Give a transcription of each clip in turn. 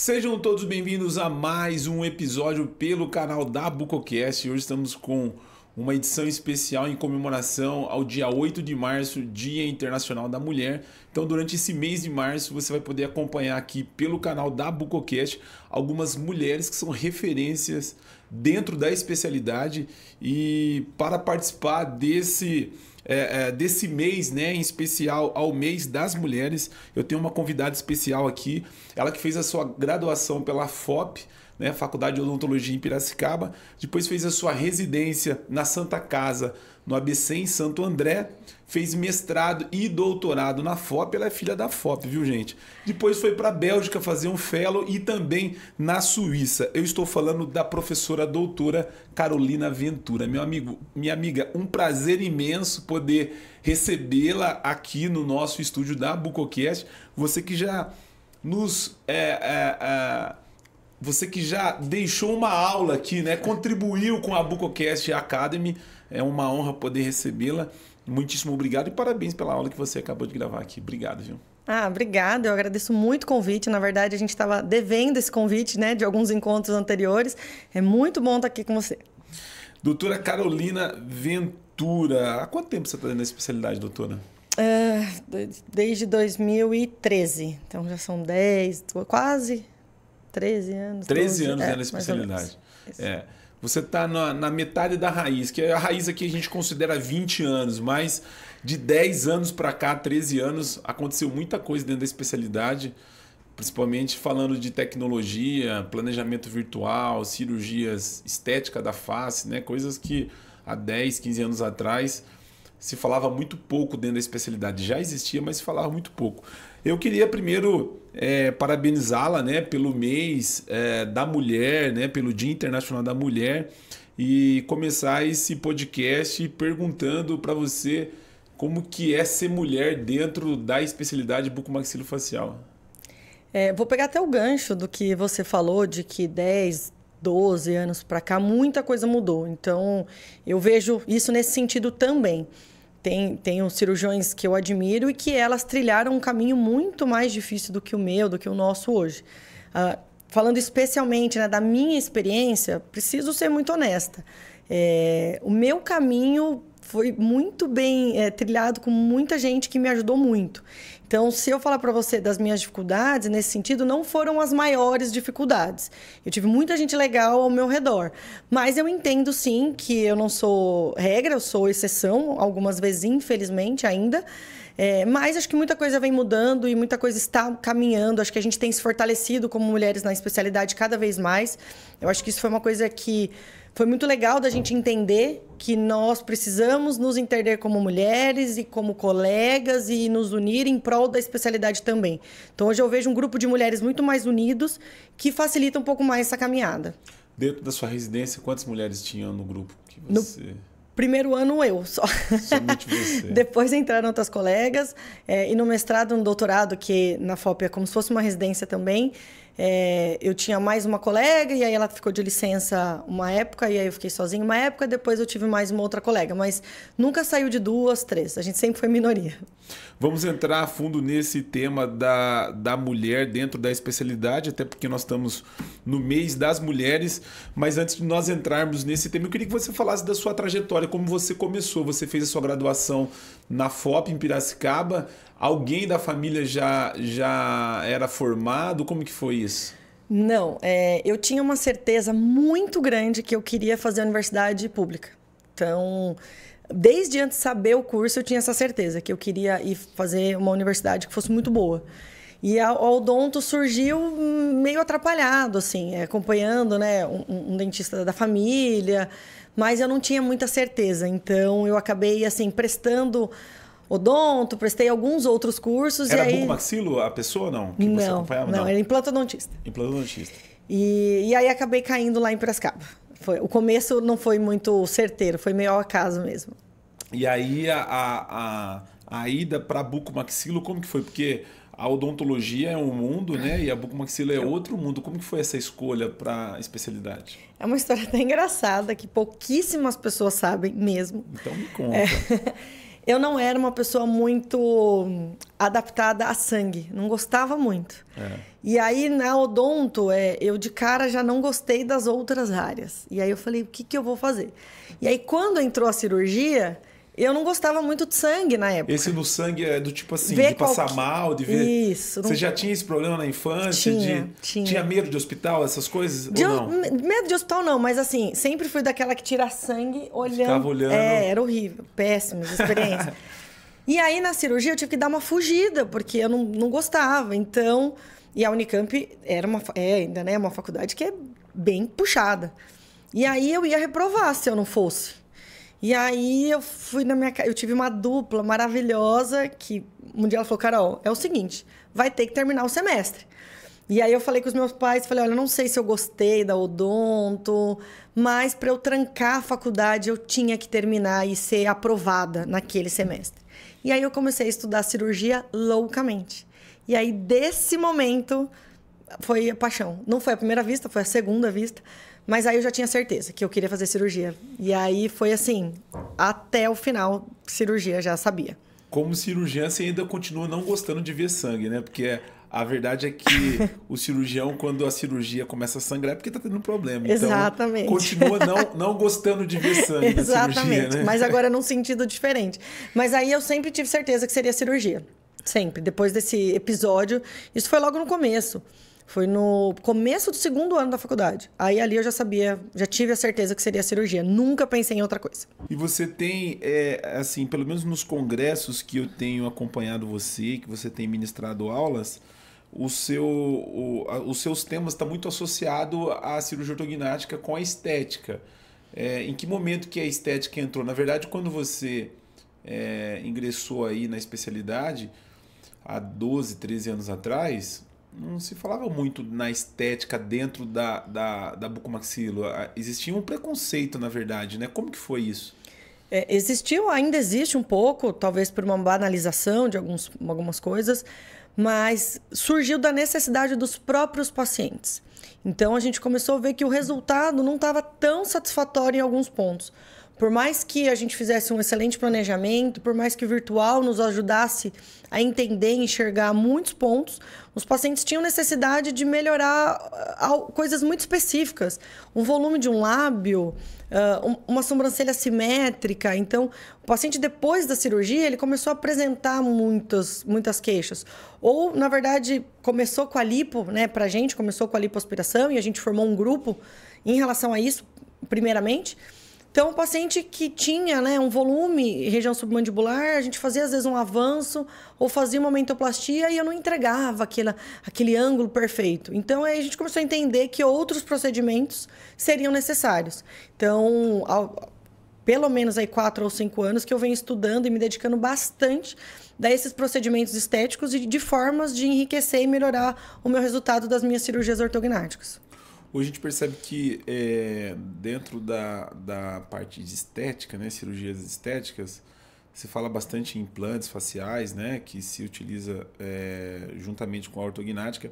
Sejam todos bem-vindos a mais um episódio pelo canal da Bucocast. Hoje estamos com uma edição especial em comemoração ao dia 8 de março, Dia Internacional da Mulher. Então, durante esse mês de março, você vai poder acompanhar aqui pelo canal da Bucocast algumas mulheres que são referências dentro da especialidade. E para participar desse mês, né, em especial ao mês das mulheres, eu tenho uma convidada especial aqui, ela que fez a sua graduação pela FOP, né, Faculdade de Odontologia em Piracicaba, depois fez a sua residência na Santa Casa, no ABC em Santo André, fez mestrado e doutorado na FOP, ela é filha da FOP, viu, gente? Depois foi para a Bélgica fazer um fellow e também na Suíça. Eu estou falando da professora doutora Carolina Ventura. Meu amigo, minha amiga, um prazer imenso poder recebê-la aqui no nosso estúdio da Bucocast. Você que já nos... Você que já deixou uma aula aqui, né? Contribuiu com a Bucocast Academy. É uma honra poder recebê-la. Muitíssimo obrigado e parabéns pela aula que você acabou de gravar aqui. Obrigado, viu? Obrigada. Eu agradeço muito o convite. Na verdade, a gente estava devendo esse convite, né? De alguns encontros anteriores. É muito bom estar aqui com você. Doutora Carolina Ventura. Há quanto tempo você está dando a especialidade, doutora? Desde 2013. Então, já são 10, quase 13 anos. 13 anos dentro da especialidade. Você está na metade da raiz, que a raiz aqui a gente considera 20 anos, mas de 10 anos para cá, 13 anos, aconteceu muita coisa dentro da especialidade, principalmente falando de tecnologia, planejamento virtual, cirurgias estética da face, né? Coisas que há 10, 15 anos atrás se falava muito pouco dentro da especialidade. Já existia, mas se falava muito pouco. Eu queria primeiro parabenizá-la, né, pelo mês da mulher, né, pelo Dia Internacional da Mulher, e começar esse podcast perguntando para você como que é ser mulher dentro da especialidade bucomaxilofacial. Vou pegar até o gancho do que você falou, de que 10, 12 anos para cá, muita coisa mudou. Então, eu vejo isso nesse sentido também. Tem cirurgiões que eu admiro e que elas trilharam um caminho muito mais difícil do que o meu, do que o nosso hoje. Falando especialmente, né, da minha experiência, preciso ser muito honesta. O meu caminho foi muito bem trilhado com muita gente que me ajudou muito. Então, se eu falar para você das minhas dificuldades, nesse sentido, não foram as maiores dificuldades. Eu tive muita gente legal ao meu redor. Mas eu entendo, sim, que eu não sou regra, eu sou exceção, algumas vezes, infelizmente, ainda. Mas acho que muita coisa vem mudando e muita coisa está caminhando. Acho que a gente tem se fortalecido como mulheres na especialidade cada vez mais. Eu acho que isso foi uma coisa que foi muito legal da gente entender que nós precisamos nos entender como mulheres e como colegas e nos unir em prol da especialidade também. Então, hoje eu vejo um grupo de mulheres muito mais unidos que facilita um pouco mais essa caminhada. Dentro da sua residência, quantas mulheres tinham no grupo que você... No primeiro ano, eu só. Somente você. Depois entraram outras colegas. E no mestrado, no doutorado, que na FOP é como se fosse uma residência também, eu tinha mais uma colega, e aí ela ficou de licença uma época, e aí eu fiquei sozinha uma época, depois eu tive mais uma outra colega, mas nunca saiu de 2, 3, a gente sempre foi minoria. Vamos entrar a fundo nesse tema da mulher dentro da especialidade, até porque nós estamos no mês das mulheres, mas antes de nós entrarmos nesse tema, eu queria que você falasse da sua trajetória, como você começou. Você fez a sua graduação na FOP em Piracicaba. Alguém da família já era formado? Como que foi isso? Não, eu tinha uma certeza muito grande que eu queria fazer a universidade pública. Então, desde antes de saber o curso, eu tinha essa certeza que eu queria ir fazer uma universidade que fosse muito boa. E a odonto surgiu meio atrapalhado, assim, acompanhando, né, um dentista da família, mas eu não tinha muita certeza. Então, eu acabei, assim, prestando odonto, prestei alguns outros cursos. Era e aí... bucomaxilo a pessoa, não? Que você acompanhava? Não, era implantodontista. Implantodontista. E aí acabei caindo lá em Piracicaba. O começo não foi muito certeiro, foi meio ao acaso mesmo. E aí a ida para bucomaxilo, como que foi? Porque a odontologia é um mundo, né? E a bucomaxilo é outro mundo. Como que foi essa escolha para a especialidade? É uma história até engraçada, que pouquíssimas pessoas sabem mesmo. Então me conta. Eu não era uma pessoa muito adaptada a sangue, não gostava muito. E aí, na odonto, eu de cara já não gostei das outras áreas. E aí eu falei, o que eu vou fazer? E aí, quando entrou a cirurgia, eu não gostava muito de sangue na época. Esse no sangue é do tipo assim, de passar mal, de ver... Isso. Você já tinha esse problema na infância? Tinha medo de hospital, essas coisas? Ou não? Medo de hospital não, mas assim, sempre fui daquela que tira sangue olhando. Ficava olhando. Era horrível, péssimas experiências. E aí, na cirurgia, eu tive que dar uma fugida, porque eu não gostava. Então, e a Unicamp ainda, né, uma faculdade que é bem puxada. E aí, eu ia reprovar se eu não fosse. E aí, eu fui eu tive uma dupla maravilhosa, que um dia ela falou, Carol, é o seguinte, vai ter que terminar o semestre. E aí, eu falei com os meus pais, falei, olha, eu não sei se eu gostei da odonto, mas para eu trancar a faculdade, eu tinha que terminar e ser aprovada naquele semestre. E aí eu comecei a estudar cirurgia loucamente. E aí, desse momento, foi a paixão. Não foi a primeira vista, foi a segunda vista. Mas aí eu já tinha certeza que eu queria fazer cirurgia. E aí foi assim, até o final, cirurgia, já sabia. Como cirurgiã, você ainda continua não gostando de ver sangue, né? Porque a verdade é que o cirurgião, quando a cirurgia começa a sangrar, é porque tá tendo um problema. Então, exatamente. Continua não gostando de ver sangue na cirurgia, né? Mas agora num sentido diferente. Mas aí eu sempre tive certeza que seria cirurgia. Sempre. Depois desse episódio, isso foi logo no começo. Foi no começo do segundo ano da faculdade. Aí ali eu já sabia, já tive a certeza que seria cirurgia. Nunca pensei em outra coisa. E você tem, assim, pelo menos nos congressos que eu tenho acompanhado você, que você tem ministrado aulas, os seus temas estão muito associados à cirurgia ortognática com a estética. Em que momento que a estética entrou? Na verdade, quando você ingressou aí na especialidade, há 12, 13 anos atrás, não se falava muito na estética dentro da bucomaxilo. Existia um preconceito, na verdade, né? Como que foi isso? Ainda existe um pouco, talvez por uma banalização de algumas coisas, mas surgiu da necessidade dos próprios pacientes. Então, a gente começou a ver que o resultado não estava tão satisfatório em alguns pontos. Por mais que a gente fizesse um excelente planejamento, por mais que o virtual nos ajudasse a entender e enxergar muitos pontos, os pacientes tinham necessidade de melhorar coisas muito específicas. Um volume de um lábio, uma sobrancelha simétrica. Então, o paciente, depois da cirurgia, ele começou a apresentar muitas queixas. Ou, na verdade, começou com a lipo, né? Pra gente, começou com a lipoaspiração e a gente formou um grupo em relação a isso, primeiramente. Então, o paciente que tinha, né, um volume, região submandibular, a gente fazia às vezes um avanço ou fazia uma mentoplastia e eu não entregava aquele ângulo perfeito. Então, aí a gente começou a entender que outros procedimentos seriam necessários. Então, pelo menos aí 4 ou 5 anos que eu venho estudando e me dedicando bastante a esses procedimentos estéticos e de formas de enriquecer e melhorar o meu resultado das minhas cirurgias ortognáticas. Hoje a gente percebe que dentro da parte de estética, né, cirurgias estéticas, se fala bastante em implantes faciais, né, que se utiliza juntamente com a ortognática.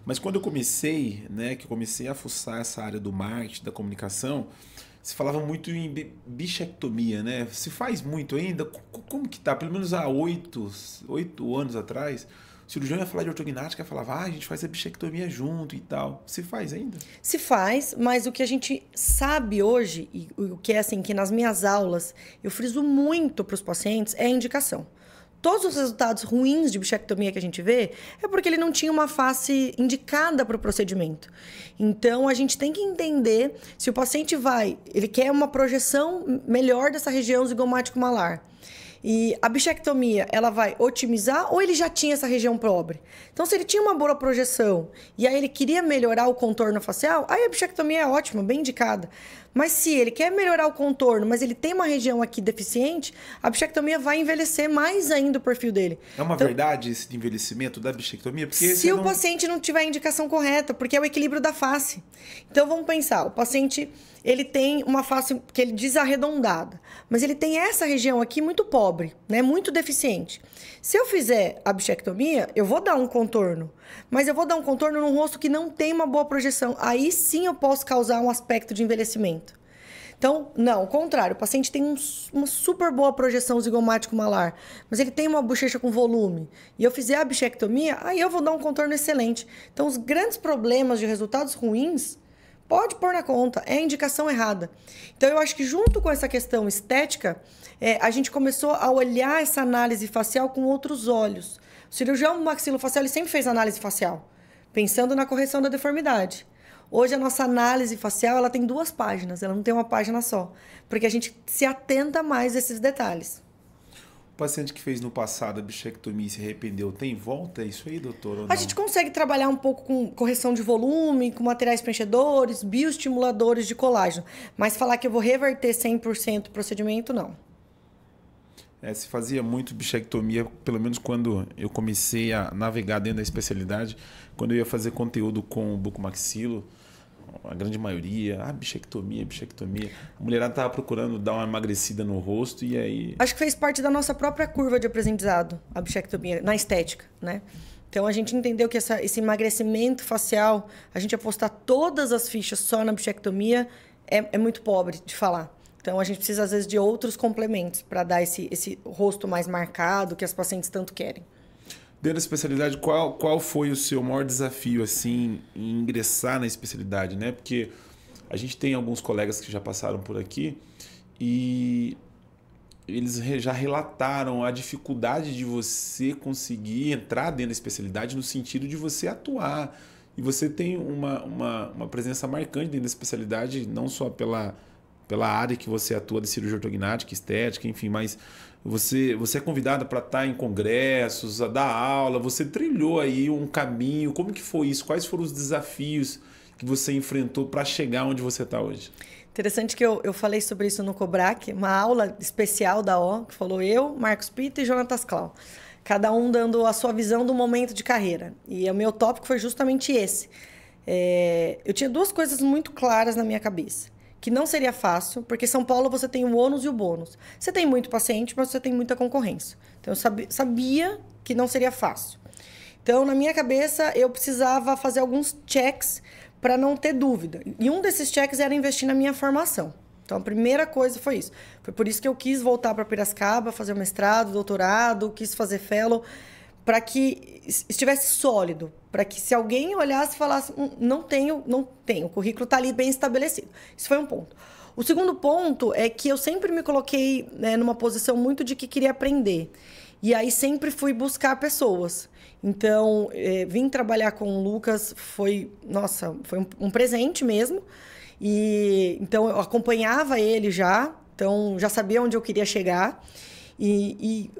Mas quando eu comecei, né, a fuçar essa área do marketing, da comunicação, se falava muito em bichectomia, né? Se faz muito ainda? Como que tá? Pelo menos há 8 anos atrás, o cirurgião ia falar de ortognática, falava, a gente faz a bichectomia junto e tal. Se faz ainda? Se faz, mas o que a gente sabe hoje, e o que é assim, que nas minhas aulas eu friso muito para os pacientes, é a indicação. Todos os resultados ruins de bichectomia que a gente vê é porque ele não tinha uma face indicada para o procedimento. Então, a gente tem que entender se o paciente ele quer uma projeção melhor dessa região zigomático-malar. E a bichectomia, ela vai otimizar ou ele já tinha essa região pobre? Então, se ele tinha uma boa projeção e aí ele queria melhorar o contorno facial, aí a bichectomia é ótima, bem indicada. Mas se ele quer melhorar o contorno, mas ele tem uma região aqui deficiente, a bichectomia vai envelhecer mais ainda o perfil dele. É uma verdade esse envelhecimento da bichectomia? Porque se o paciente não tiver a indicação correta, porque é o equilíbrio da face. Então, vamos pensar, o paciente ele tem uma face que ele diz arredondada, mas ele tem essa região aqui muito pobre, né, muito deficiente. Se eu fizer a bichectomia, eu vou dar um contorno, mas eu vou dar um contorno num rosto que não tem uma boa projeção. Aí sim eu posso causar um aspecto de envelhecimento. Então, não, ao contrário, o paciente tem uma super boa projeção zigomático-malar, mas ele tem uma bochecha com volume, e eu fizer a bichectomia, aí eu vou dar um contorno excelente. Então, os grandes problemas de resultados ruins, pode pôr na conta, é a indicação errada. Então, eu acho que junto com essa questão estética, a gente começou a olhar essa análise facial com outros olhos. O cirurgião maxilofacial ele sempre fez análise facial, pensando na correção da deformidade. Hoje, a nossa análise facial ela tem 2 páginas, ela não tem uma página só, porque a gente se atenta mais a esses detalhes. O paciente que fez no passado a bichectomia e se arrependeu, tem volta? É isso aí, doutor? A gente consegue trabalhar um pouco com correção de volume, com materiais preenchedores, bioestimuladores de colágeno, mas falar que eu vou reverter 100% o procedimento, não. Se fazia muito bichectomia, pelo menos quando eu comecei a navegar dentro da especialidade, quando eu ia fazer conteúdo com o bucomaxilo, a grande maioria, bichectomia. A mulherada estava procurando dar uma emagrecida no rosto e aí... Acho que fez parte da nossa própria curva de aprendizado, a bichectomia, na estética, né? Então, a gente entendeu que esse emagrecimento facial, a gente apostar todas as fichas só na bichectomia, é muito pobre de falar. Então, a gente precisa, às vezes, de outros complementos para dar esse rosto mais marcado que as pacientes tanto querem. Dentro da especialidade, qual foi o seu maior desafio assim, em ingressar na especialidade, né? Porque a gente tem alguns colegas que já passaram por aqui e eles já relataram a dificuldade de você conseguir entrar dentro da especialidade no sentido de você atuar. E você tem uma presença marcante dentro da especialidade, não só pela área que você atua de cirurgia ortognática, estética, enfim, mas você é convidada para estar em congressos, a dar aula, você trilhou aí um caminho. Como que foi isso? Quais foram os desafios que você enfrentou para chegar onde você está hoje? Interessante que eu falei sobre isso no Cobrac, uma aula especial da O, que falou eu, Marcos Pita e Jonatas Clau. Cada um dando a sua visão do momento de carreira. E o meu tópico foi justamente esse. Eu tinha 2 coisas muito claras na minha cabeça. Que não seria fácil, porque em São Paulo você tem o ônus e o bônus. Você tem muito paciente, mas você tem muita concorrência. Então, eu sabia que não seria fácil. Então, na minha cabeça, eu precisava fazer alguns checks para não ter dúvida. E um desses checks era investir na minha formação. Então, a primeira coisa foi isso. Foi por isso que eu quis voltar para Piracicaba, fazer o mestrado, doutorado, quis fazer fellow, para que estivesse sólido, para que se alguém olhasse e falasse, não tenho, o currículo está ali bem estabelecido. Isso foi um ponto. O segundo ponto é que eu sempre me coloquei numa posição muito de que queria aprender. E aí sempre fui buscar pessoas. Então, vim trabalhar com o Lucas, foi um presente mesmo. E então, eu acompanhava ele já, então já sabia onde eu queria chegar. E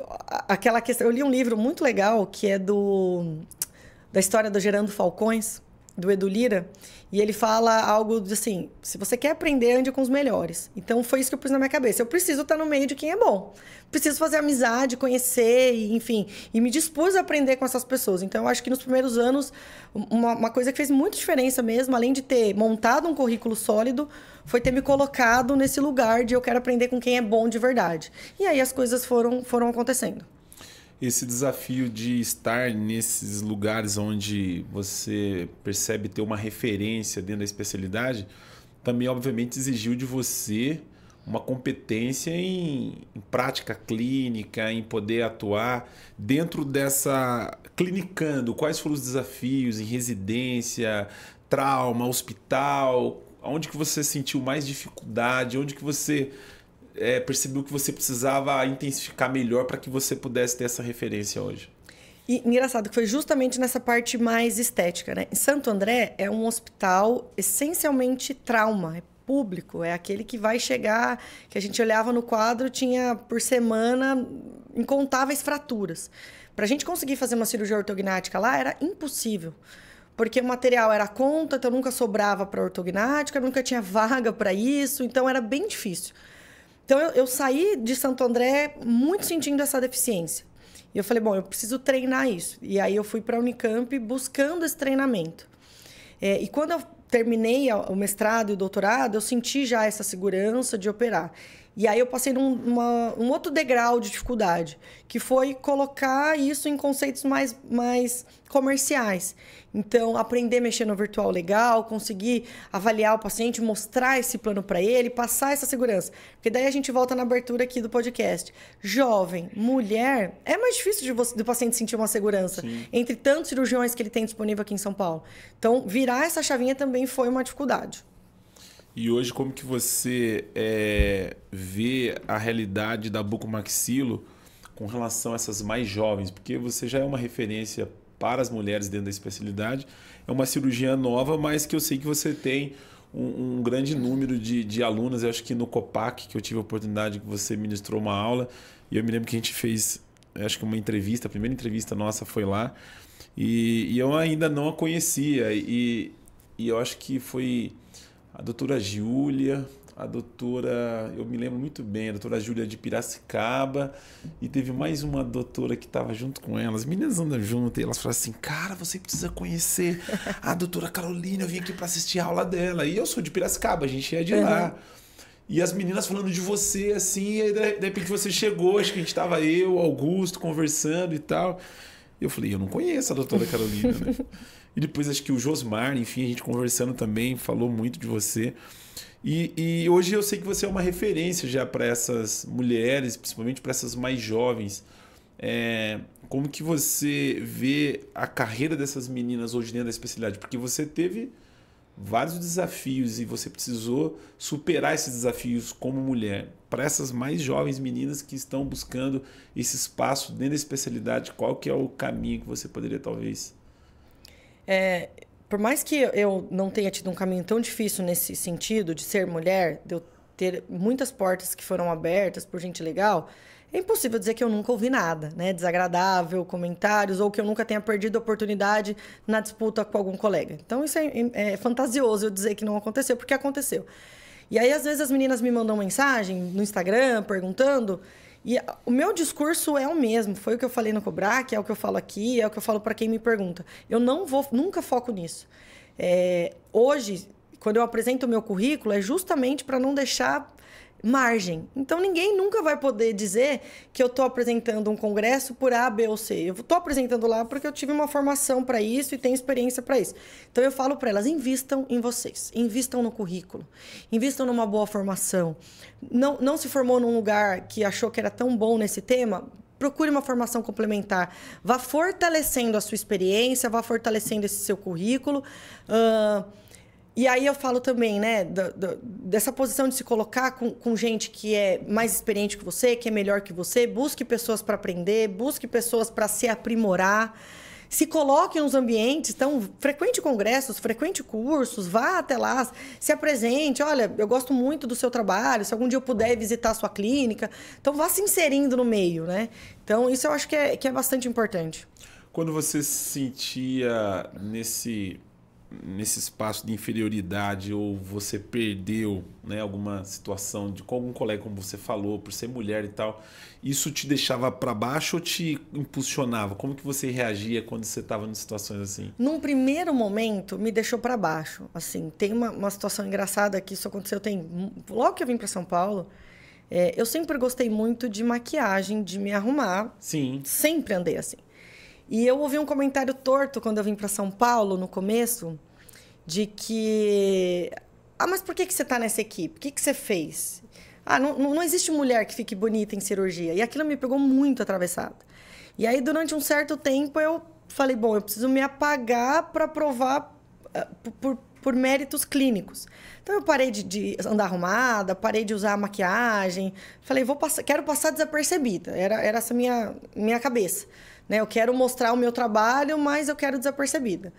aquela questão... Eu li um livro muito legal, que é da história do Gerando Falcões, do Edu Lira, e ele fala algo assim, se você quer aprender, ande com os melhores. Então, foi isso que eu pus na minha cabeça. Eu preciso estar no meio de quem é bom. Preciso fazer amizade, conhecer, enfim. E me dispus a aprender com essas pessoas. Então, eu acho que nos primeiros anos, uma coisa que fez muita diferença mesmo, além de ter montado um currículo sólido, foi ter me colocado nesse lugar de eu quero aprender com quem é bom de verdade. E aí as coisas foram acontecendo. Esse desafio de estar nesses lugares onde você percebe ter uma referência dentro da especialidade, também, obviamente, exigiu de você uma competência em prática clínica, em poder atuar dentro dessa... clinicando. Quais foram os desafios em residência, trauma, hospital? Onde que você sentiu mais dificuldade? Onde que você... percebeu que você precisava intensificar melhor para que você pudesse ter essa referência hoje? E engraçado que foi justamente nessa parte mais estética, né? Em Santo André é um hospital essencialmente trauma, é público, é aquele que vai chegar, que a gente olhava no quadro, tinha por semana incontáveis fraturas. Para a gente conseguir fazer uma cirurgia ortognática lá era impossível. Porque o material era conta, então nunca sobrava para ortognática, nunca tinha vaga para isso, então era bem difícil. Então, eu saí de Santo André muito sentindo essa deficiência. E eu falei, bom, eu preciso treinar isso. E aí, eu fui para a Unicamp buscando esse treinamento. E quando eu terminei o mestrado e o doutorado, eu senti já essa segurança de operar. E aí eu passei um outro degrau de dificuldade, que foi colocar isso em conceitos mais comerciais. Então, aprender a mexer no virtual legal, conseguir avaliar o paciente, mostrar esse plano para ele, passar essa segurança. Porque daí a gente volta na abertura aqui do podcast. Jovem, mulher, é mais difícil do paciente sentir uma segurança. Sim. Entre tantos cirurgiões que ele tem disponível aqui em São Paulo. Então, virar essa chavinha também foi uma dificuldade. E hoje, como que você vê a realidade da bucomaxilo com relação a essas mais jovens? Porque você já é uma referência para as mulheres dentro da especialidade. É uma cirurgia nova, mas que eu sei que você tem um grande número de alunas. Eu acho que no Copac, que eu tive a oportunidade que você ministrou uma aula, e eu me lembro que a gente fez, acho que uma entrevista, a primeira entrevista nossa foi lá, e eu ainda não a conhecia. E eu acho que foi a doutora Júlia, eu me lembro muito bem, a doutora Júlia de Piracicaba, e teve mais uma doutora que estava junto com ela. As meninas andam juntas e elas falaram assim, cara, você precisa conhecer a doutora Carolina, eu vim aqui para assistir a aula dela. E eu sou de Piracicaba, a gente é de lá. E as meninas falando de você, assim, e de repente você chegou, acho que a gente estava eu, Augusto, conversando e tal. E eu falei, eu não conheço a doutora Carolina, né? E depois acho que o Josmar, enfim, a gente conversando também, falou muito de você. E hoje eu sei que você é uma referência já para essas mulheres, principalmente para essas mais jovens. Como que você vê a carreira dessas meninas hoje dentro da especialidade? Porque você teve vários desafios e você precisou superar esses desafios como mulher. Para essas mais jovens meninas que estão buscando esse espaço dentro da especialidade, qual que é o caminho que você poderia talvez... Por mais que eu não tenha tido um caminho tão difícil nesse sentido de ser mulher, de eu ter muitas portas que foram abertas por gente legal, é impossível dizer que eu nunca ouvi nada, né? Desagradável, comentários, ou que eu nunca tenha perdido a oportunidade na disputa com algum colega. Então, isso é fantasioso eu dizer que não aconteceu, porque aconteceu. E aí, às vezes, as meninas me mandam mensagem no Instagram, perguntando... E o meu discurso é o mesmo. Foi o que eu falei no Cobrac, é o que eu falo aqui, é o que eu falo para quem me pergunta. Eu nunca foco nisso. Hoje, quando eu apresento o meu currículo, é justamente para não deixar margem. Então, ninguém nunca vai poder dizer que eu estou apresentando um congresso por A, B ou C. Eu estou apresentando lá porque eu tive uma formação para isso e tenho experiência para isso. Então, eu falo para elas, invistam em vocês, invistam no currículo, invistam numa boa formação. Não se formou num lugar que achou que era tão bom nesse tema, procure uma formação complementar. Vá fortalecendo a sua experiência, vá fortalecendo esse seu currículo. E aí eu falo também, né, dessa posição de se colocar com gente que é mais experiente que você, que é melhor que você. Busque pessoas para aprender, busque pessoas para se aprimorar. Se coloque nos ambientes, então, frequente congressos, frequente cursos, vá até lá, se apresente. Olha, eu gosto muito do seu trabalho, se algum dia eu puder visitar a sua clínica. Então, vá se inserindo no meio, né? Então, isso eu acho que é bastante importante. Quando você se sentia nesse espaço de inferioridade ou você perdeu, né, alguma situação com algum colega, como você falou, por ser mulher e tal, isso te deixava para baixo ou te impulsionava? Como que você reagia quando você estava em situações assim? Num primeiro momento, me deixou para baixo. Assim, tem uma situação engraçada que isso aconteceu. Logo que eu vim para São Paulo, eu sempre gostei muito de maquiagem, de me arrumar. Sim. Sempre andei assim. E eu ouvi um comentário torto quando eu vim para São Paulo, no começo, de que... mas por que você está nessa equipe? O que você fez? Não existe mulher que fique bonita em cirurgia. E aquilo me pegou muito atravessado. E aí, durante um certo tempo, eu falei, bom, eu preciso me apagar para provar por méritos clínicos. Então, eu parei de andar arrumada, parei de usar maquiagem. Falei, quero passar desapercebida. Era essa minha cabeça. Né? Eu quero mostrar o meu trabalho, mas eu quero desapercebida.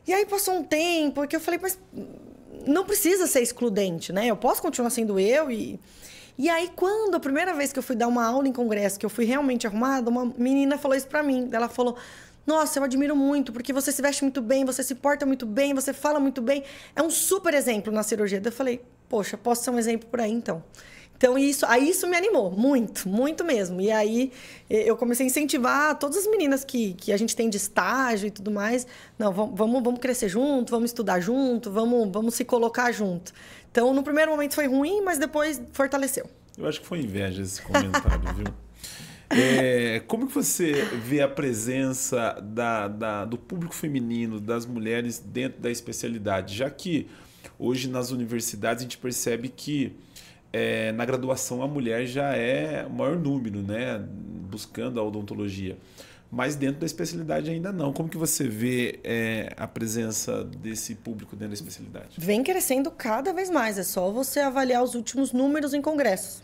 E aí passou um tempo que eu falei, mas não precisa ser excludente, né? Eu posso continuar sendo eu. E aí, quando a primeira vez que eu fui dar uma aula em congresso, que eu fui realmente arrumada, uma menina falou isso pra mim. Ela falou, nossa, eu admiro muito, porque você se veste muito bem, você se porta muito bem, você fala muito bem. É um super exemplo na cirurgia. Daí eu falei, poxa, posso ser um exemplo por aí, então. Então, isso me animou muito, muito mesmo. E aí, eu comecei a incentivar todas as meninas que a gente tem de estágio e tudo mais. Não, vamos crescer junto, vamos estudar junto, vamos se colocar junto. Então, no primeiro momento foi ruim, mas depois fortaleceu. Eu acho que foi inveja esse comentário, viu? Como que você vê a presença do público feminino, das mulheres dentro da especialidade? Já que hoje nas universidades a gente percebe que na graduação a mulher já é o maior número, né? Buscando a odontologia. Mas dentro da especialidade ainda não. Como que você vê a presença desse público dentro da especialidade? Vem crescendo cada vez mais. É só você avaliar os últimos números em congressos.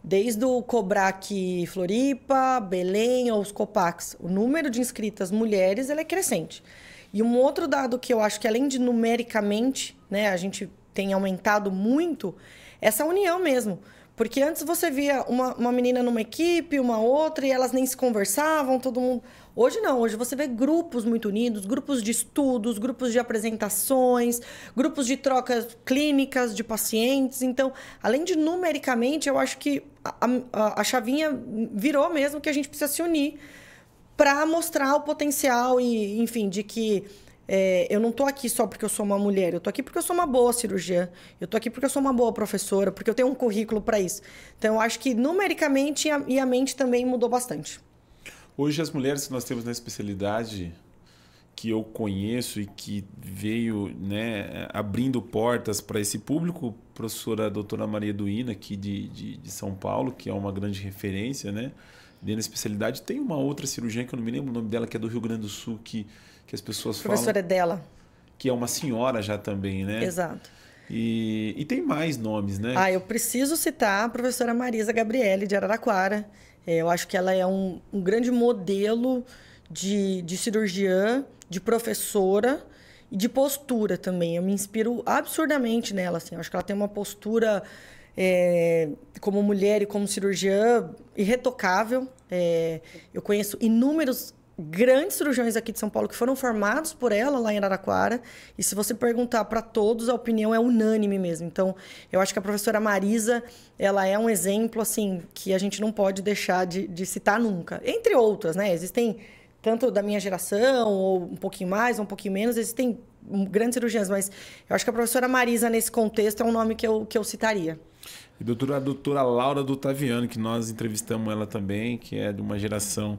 Desde o Cobrac Floripa, Belém ou os Copacs. O número de inscritas mulheres ele é crescente. E um outro dado que eu acho que além de numericamente, né, a gente tem aumentado muito, essa união mesmo. Porque antes você via uma menina numa equipe, uma outra, e elas nem se conversavam, todo mundo... Hoje não, hoje você vê grupos muito unidos, grupos de estudos, grupos de apresentações, grupos de trocas clínicas de pacientes. Então, além de numericamente, eu acho que a chavinha virou mesmo que a gente precisa se unir para mostrar o potencial e, enfim, de que eu não estou aqui só porque eu sou uma mulher, eu estou aqui porque eu sou uma boa cirurgiã, eu estou aqui porque eu sou uma boa professora, porque eu tenho um currículo para isso. Então, eu acho que numericamente e a mente também mudou bastante. Hoje, as mulheres que nós temos na especialidade, que eu conheço e que veio, né, abrindo portas para esse público, professora doutora Maria Duína, aqui de São Paulo, que é uma grande referência, né, dentro da especialidade. Tem uma outra cirurgiã, que eu não me lembro o nome dela, que é do Rio Grande do Sul, que as pessoas falam... Professora é dela. Que é uma senhora já também, né? Exato. E tem mais nomes, né? Eu preciso citar a professora Marisa Gabriele, de Araraquara. Eu acho que ela é um grande modelo de cirurgiã, de professora e de postura também. Eu me inspiro absurdamente nela. Assim. Eu acho que ela tem uma postura como mulher e como cirurgiã irretocável. Eu conheço inúmeros grandes cirurgiões aqui de São Paulo que foram formados por ela lá em Araraquara. E se você perguntar para todos, a opinião é unânime mesmo. Então, eu acho que a professora Marisa, ela é um exemplo, assim, que a gente não pode deixar de citar nunca. Entre outras, né? Existem, tanto da minha geração, ou um pouquinho mais, ou um pouquinho menos, existem grandes cirurgiãs, mas eu acho que a professora Marisa, nesse contexto, é um nome que eu citaria. E a doutora Laura Dottaviano, que nós entrevistamos ela também, que é de uma geração...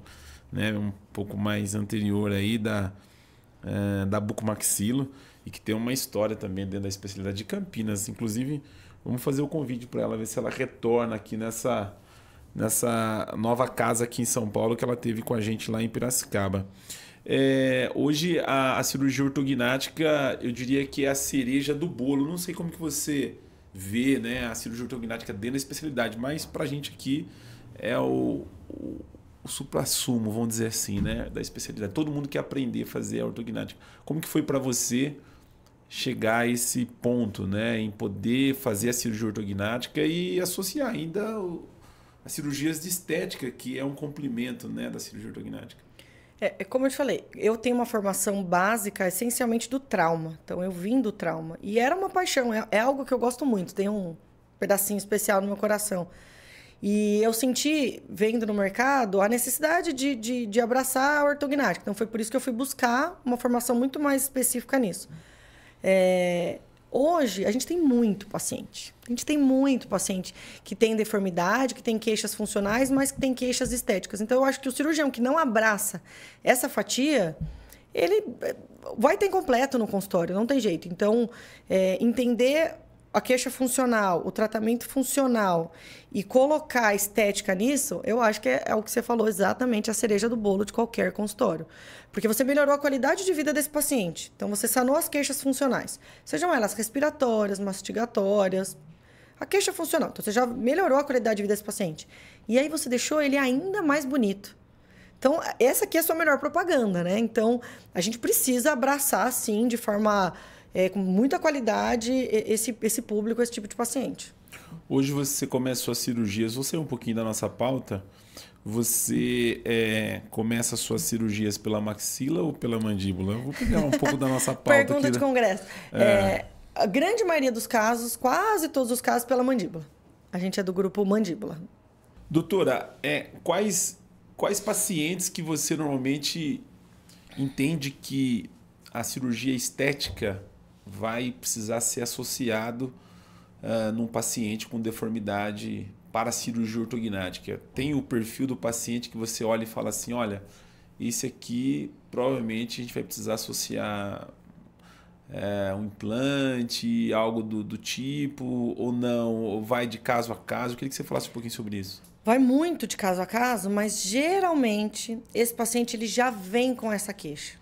né, um pouco mais anterior aí da bucomaxilo e que tem uma história também dentro da especialidade de Campinas. Inclusive, vamos fazer o convite para ela, ver se ela retorna aqui nessa nova casa aqui em São Paulo que ela teve com a gente lá em Piracicaba. Hoje, a cirurgia ortognática, eu diria que é a cereja do bolo. Não sei como que você vê, né, a cirurgia ortognática dentro da especialidade, mas para a gente aqui é o suprassumo, vamos dizer assim, né, da especialidade. Todo mundo quer aprender a fazer a ortognática. Como que foi para você chegar a esse ponto, né, em poder fazer a cirurgia ortognática e associar ainda as cirurgias de estética, que é um complemento, né, da cirurgia ortognática? Como eu te falei, eu tenho uma formação básica essencialmente do trauma. Então, eu vim do trauma. E era uma paixão, é algo que eu gosto muito. Tem um pedacinho especial no meu coração. E eu senti, vendo no mercado, a necessidade de abraçar a ortognática. Então, foi por isso que eu fui buscar uma formação muito mais específica nisso. Hoje, a gente tem muito paciente. A gente tem muito paciente que tem deformidade, que tem queixas funcionais, mas que tem queixas estéticas. Então, eu acho que o cirurgião que não abraça essa fatia, ele vai ter incompleto no consultório, não tem jeito. Então, entender a queixa funcional, o tratamento funcional e colocar a estética nisso, eu acho que é o que você falou, exatamente a cereja do bolo de qualquer consultório. Porque você melhorou a qualidade de vida desse paciente. Então, você sanou as queixas funcionais. Sejam elas respiratórias, mastigatórias, a queixa funcional. Então, você já melhorou a qualidade de vida desse paciente. E aí, você deixou ele ainda mais bonito. Então, essa aqui é a sua melhor propaganda, né? Então, a gente precisa abraçar, sim, de forma... com muita qualidade esse público, esse tipo de paciente. Hoje você começa suas cirurgias, vou sair um pouquinho da nossa pauta, você começa suas cirurgias pela maxila ou pela mandíbula? Eu vou pegar um pouco da nossa pauta Pergunta aqui, de congresso. A grande maioria dos casos, quase todos os casos, pela mandíbula. A gente é do grupo mandíbula. Doutora, quais pacientes que você normalmente entende que a cirurgia estética vai precisar ser associado num paciente com deformidade para a cirurgia ortognática? Tem o perfil do paciente que você olha e fala assim, olha, esse aqui provavelmente a gente vai precisar associar um implante, algo do tipo, ou não? Ou vai de caso a caso? Eu queria que você falasse um pouquinho sobre isso. Vai muito de caso a caso, mas geralmente esse paciente ele já vem com essa queixa.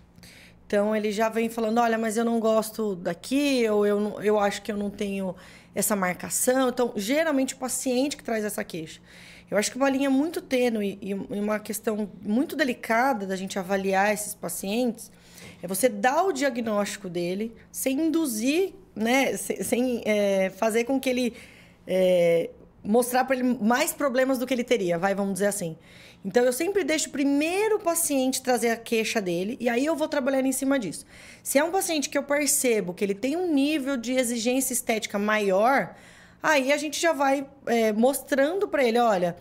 Então, ele já vem falando, olha, mas eu não gosto daqui, ou eu acho que eu não tenho essa marcação. Então, geralmente, o paciente que traz essa queixa. Eu acho que uma linha muito tênue e uma questão muito delicada da gente avaliar esses pacientes é você dar o diagnóstico dele sem induzir, né? Sem fazer com que ele... mostrar para ele mais problemas do que ele teria, vamos dizer assim. Então, eu sempre deixo primeiro o paciente trazer a queixa dele e aí eu vou trabalhando em cima disso. Se é um paciente que eu percebo que ele tem um nível de exigência estética maior, aí a gente já vai mostrando para ele, olha,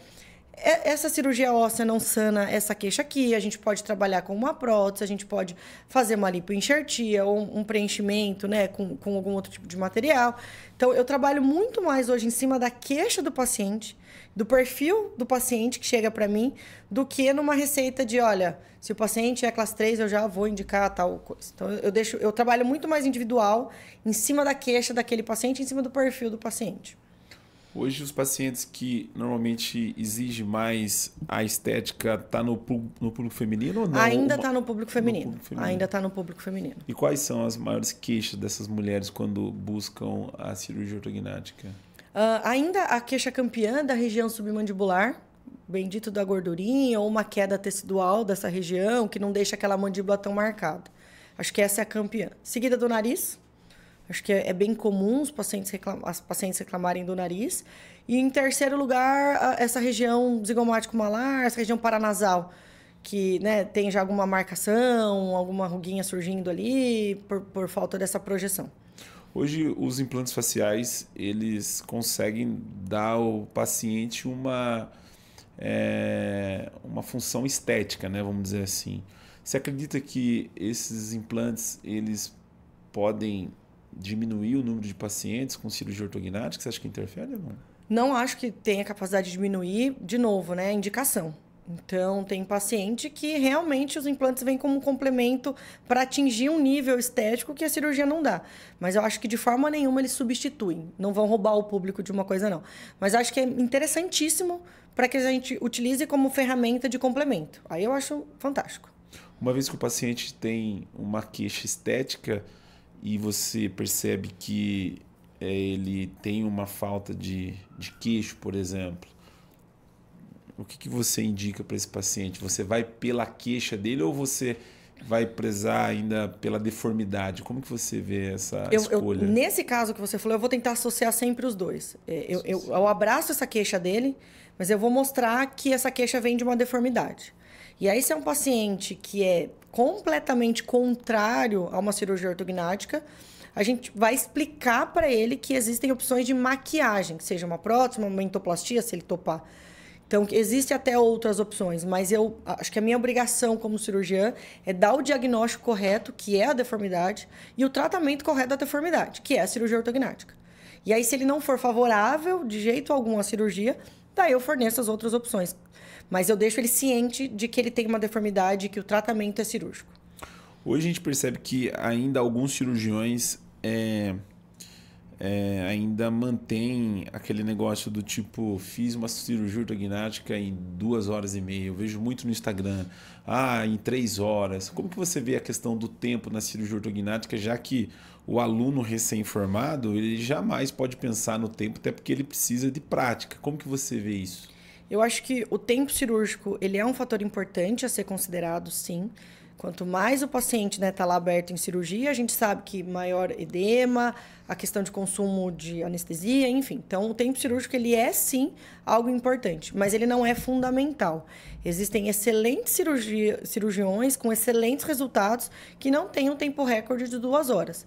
essa cirurgia óssea não sana essa queixa aqui, a gente pode trabalhar com uma prótese, a gente pode fazer uma lipoenxertia ou um preenchimento, né, com algum outro tipo de material. Então, eu trabalho muito mais hoje em cima da queixa do paciente, do perfil do paciente que chega para mim, do que numa receita de, olha, se o paciente é classe 3, eu já vou indicar tal coisa. Então, eu trabalho muito mais individual, em cima da queixa daquele paciente, em cima do perfil do paciente. Hoje, os pacientes que normalmente exigem mais a estética, tá no público feminino ou não? Ainda está no público feminino. Ainda está no público feminino. E quais são as maiores queixas dessas mulheres quando buscam a cirurgia ortognática? Ainda a queixa campeã da região submandibular, bendito da gordurinha, ou uma queda tecidual dessa região, que não deixa aquela mandíbula tão marcada. Acho que essa é a campeã. Seguida do nariz. Acho que é bem comum as pacientes reclamarem do nariz. E, em terceiro lugar, essa região zigomático-malar, essa região paranasal, que, né, tem já alguma marcação, alguma ruguinha surgindo ali por falta dessa projeção. Hoje, os implantes faciais, eles conseguem dar ao paciente uma função estética, né, vamos dizer assim. Você acredita que esses implantes, eles podem diminuir o número de pacientes com cirurgia ortognática? Você acha que interfere ou não? Não acho que tenha capacidade de diminuir, de novo, né? Indicação. Então, tem paciente que realmente os implantes vêm como um complemento para atingir um nível estético que a cirurgia não dá. Mas eu acho que de forma nenhuma eles substituem. Não vão roubar o público de uma coisa, não. Mas eu acho que é interessantíssimo para que a gente utilize como ferramenta de complemento. Aí eu acho fantástico. Uma vez que o paciente tem uma queixa estética e você percebe que ele tem uma falta de queixo, por exemplo, o que você indica para esse paciente? Você vai pela queixa dele ou você vai prezar ainda pela deformidade? Como que você vê essa escolha? Nesse caso que você falou, eu vou tentar associar sempre os dois. Eu abraço essa queixa dele, mas eu vou mostrar que essa queixa vem de uma deformidade. E aí, se é um paciente que é completamente contrário a uma cirurgia ortognática, a gente vai explicar para ele que existem opções de maquiagem, que seja uma prótese, uma mentoplastia, se ele topar. Então, existem até outras opções, mas eu acho que a minha obrigação como cirurgiã é dar o diagnóstico correto, que é a deformidade, e o tratamento correto da deformidade, que é a cirurgia ortognática. E aí, se ele não for favorável de jeito algum à cirurgia, daí eu forneço as outras opções. Mas eu deixo ele ciente de que ele tem uma deformidade e que o tratamento é cirúrgico. Hoje a gente percebe que ainda alguns cirurgiões ainda mantêm aquele negócio do tipo, fiz uma cirurgia ortognática em 2 horas e meia. Eu vejo muito no Instagram, em 3 horas. Como que você vê a questão do tempo na cirurgia ortognática, já que o aluno recém-formado, ele jamais pode pensar no tempo, até porque ele precisa de prática. Como que você vê isso? Eu acho que o tempo cirúrgico ele é um fator importante a ser considerado, sim. Quanto mais o paciente está lá aberto em cirurgia, a gente sabe que maior edema, a questão de consumo de anestesia, enfim. Então, o tempo cirúrgico ele é, sim, algo importante, mas ele não é fundamental. Existem excelentes cirurgiões com excelentes resultados que não têm um tempo recorde de 2 horas.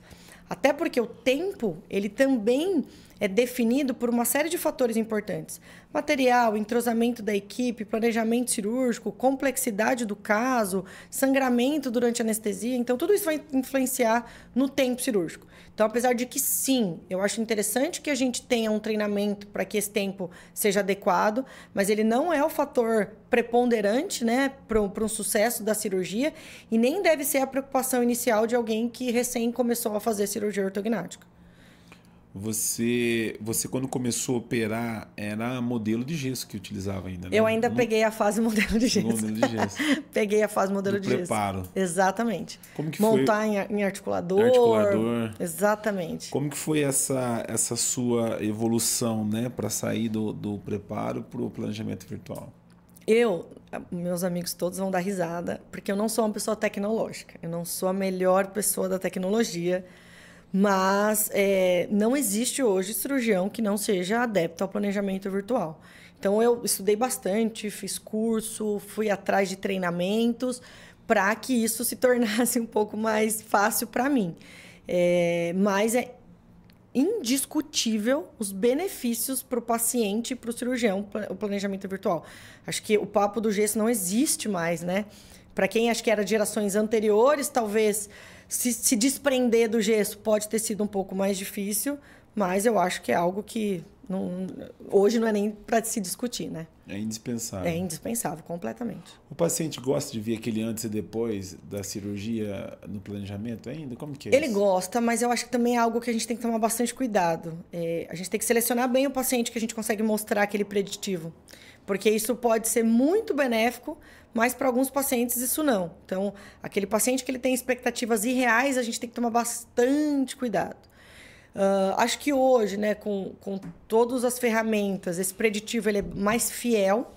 Até porque o tempo, ele também é definido por uma série de fatores importantes. Material, entrosamento da equipe, planejamento cirúrgico, complexidade do caso, sangramento durante a anestesia. Então, tudo isso vai influenciar no tempo cirúrgico. Então, apesar de que, sim, eu acho interessante que a gente tenha um treinamento para que esse tempo seja adequado, mas ele não é o fator preponderante, né, para um sucesso da cirurgia e nem deve ser a preocupação inicial de alguém que recém começou a fazer cirurgia ortognática. Você quando começou a operar, era modelo de gesso que utilizava ainda, né? Eu ainda peguei a fase modelo de gesso. Modelo de gesso. Peguei a fase modelo de preparo. gesso. Exatamente. Como que Montar foi? em articulador. Articulador. Exatamente. Como que foi essa sua evolução, né, para sair do preparo para o planejamento virtual? Meus amigos todos vão dar risada, porque eu não sou uma pessoa tecnológica. Eu não sou a melhor pessoa da tecnologia. Mas não existe hoje cirurgião que não seja adepto ao planejamento virtual. Então, eu estudei bastante, fiz curso, fui atrás de treinamentos para que isso se tornasse um pouco mais fácil para mim. Mas é indiscutível os benefícios para o paciente e para o cirurgião, o planejamento virtual. Acho que o papo do gesso não existe mais, né? Para quem acho que era de gerações anteriores, talvez se desprender do gesso pode ter sido um pouco mais difícil, mas eu acho que é algo que hoje não é nem para se discutir, né? É indispensável. É indispensável, completamente. O paciente gosta de ver aquele antes e depois da cirurgia no planejamento ainda? Como que é Ele isso? gosta, mas eu acho que também é algo que a gente tem que tomar bastante cuidado. A gente tem que selecionar bem o paciente que a gente consegue mostrar aquele preditivo. Porque isso pode ser muito benéfico, mas para alguns pacientes isso não. Então, aquele paciente que ele tem expectativas irreais, a gente tem que tomar bastante cuidado. Acho que hoje, né, com todas as ferramentas, esse preditivo ele é mais fiel.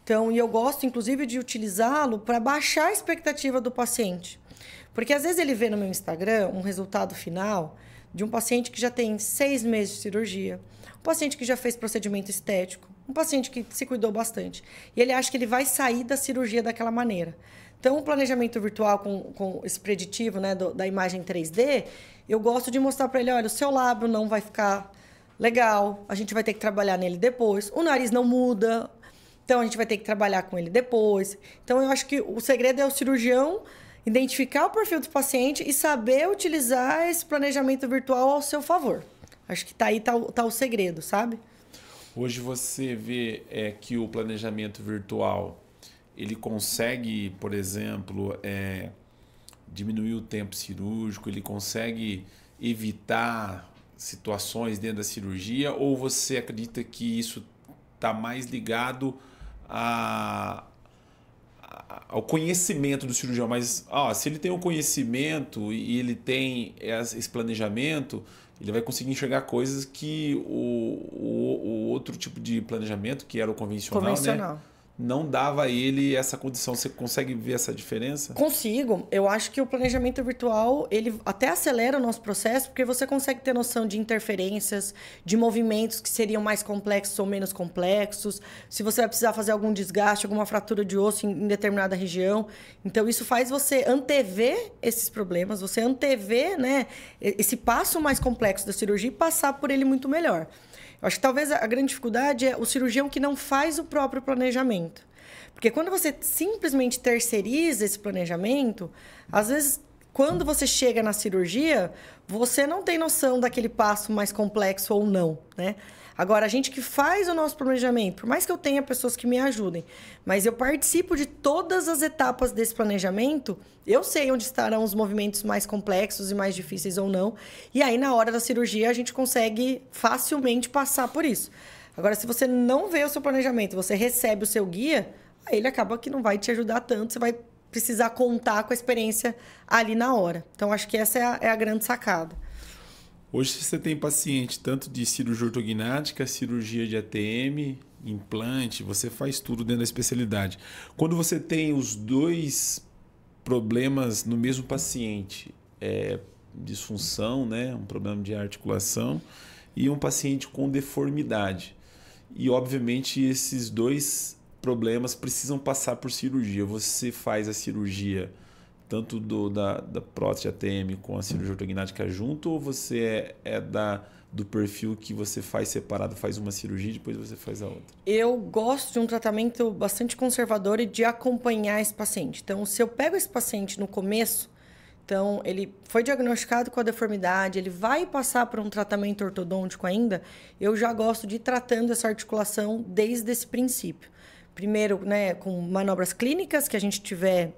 Então, e eu gosto, inclusive, de utilizá-lo para baixar a expectativa do paciente. Porque, às vezes, ele vê no meu Instagram um resultado final de um paciente que já tem 6 meses de cirurgia, um paciente que já fez procedimento estético, um paciente que se cuidou bastante. E ele acha que ele vai sair da cirurgia daquela maneira. Então, o planejamento virtual com esse preditivo, né, da imagem 3D, eu gosto de mostrar para ele, olha, o seu lábio não vai ficar legal, a gente vai ter que trabalhar nele depois, o nariz não muda, então a gente vai ter que trabalhar com ele depois. Então, eu acho que o segredo é o cirurgião identificar o perfil do paciente e saber utilizar esse planejamento virtual ao seu favor. Acho que tá o segredo, sabe? Hoje você vê que o planejamento virtual ele consegue, por exemplo, diminuir o tempo cirúrgico, ele consegue evitar situações dentro da cirurgia, ou você acredita que isso está mais ligado ao conhecimento do cirurgião? Mas se ele tem um conhecimento e ele tem esse planejamento, ele vai conseguir enxergar coisas que o outro tipo de planejamento, que era o convencional. Né, não dava a ele essa condição. Você consegue ver essa diferença? Consigo. Eu acho que o planejamento virtual, ele até acelera o nosso processo, porque você consegue ter noção de interferências, de movimentos que seriam mais complexos ou menos complexos, se você vai precisar fazer algum desgaste, alguma fratura de osso em determinada região. Então, isso faz você antever esses problemas, você antever, né, esse passo mais complexo da cirurgia e passar por ele muito melhor. Eu acho que talvez a grande dificuldade é o cirurgião que não faz o próprio planejamento. Porque quando você simplesmente terceiriza esse planejamento, às vezes, quando você chega na cirurgia, você não tem noção daquele passo mais complexo ou não, né? Agora, a gente que faz o nosso planejamento, por mais que eu tenha pessoas que me ajudem, mas eu participo de todas as etapas desse planejamento, eu sei onde estarão os movimentos mais complexos e mais difíceis ou não. E aí, na hora da cirurgia, a gente consegue facilmente passar por isso. Agora, se você não vê o seu planejamento, você recebe o seu guia, aí ele acaba que não vai te ajudar tanto, você vai precisar contar com a experiência ali na hora. Então, acho que essa é a grande sacada. Hoje você tem paciente tanto de cirurgia ortognática, cirurgia de ATM, implante, você faz tudo dentro da especialidade. Quando você tem os dois problemas no mesmo paciente, disfunção, né, um problema de articulação, e um paciente com deformidade. E, obviamente, esses dois problemas precisam passar por cirurgia. Você faz a cirurgia tanto da prótese ATM com a cirurgia ortognática junto, ou você é da do perfil que você faz separado, faz uma cirurgia e depois você faz a outra? Eu gosto de um tratamento bastante conservador e de acompanhar esse paciente. Então, se eu pego esse paciente no começo, então ele foi diagnosticado com a deformidade, ele vai passar por um tratamento ortodôntico ainda, eu já gosto de ir tratando essa articulação desde esse princípio. Primeiro, né, com manobras clínicas que a gente tiver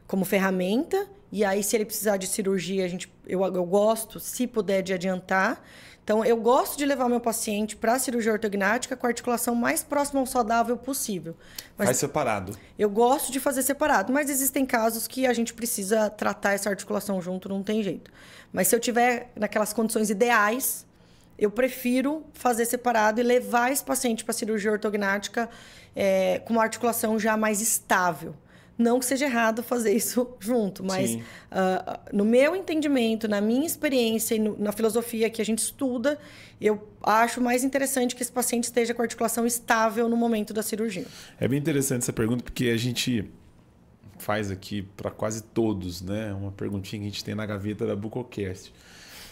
como ferramenta, e aí se ele precisar de cirurgia, eu gosto, se puder, de adiantar. Então, eu gosto de levar meu paciente para a cirurgia ortognática com a articulação mais próxima ao saudável possível. Mas faz separado. eu gosto de fazer separado, mas existem casos que a gente precisa tratar essa articulação junto, não tem jeito. Mas se eu tiver naquelas condições ideais, eu prefiro fazer separado e levar esse paciente para a cirurgia ortognática com uma articulação já mais estável. Não que seja errado fazer isso junto, mas no meu entendimento, na minha experiência e na filosofia que a gente estuda, eu acho mais interessante que esse paciente esteja com a articulação estável no momento da cirurgia. É bem interessante essa pergunta, porque a gente faz aqui para quase todos, né? Uma perguntinha que a gente tem na gaveta da Bucocast.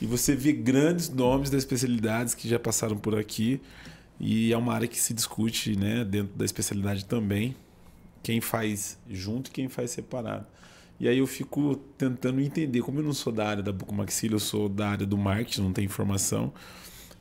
E você vê grandes nomes das especialidades que já passaram por aqui, e é uma área que se discute, né, dentro da especialidade também. Quem faz junto e quem faz separado. E aí eu fico tentando entender, como eu não sou da área da bucomaxila, eu sou da área do marketing, não tenho informação.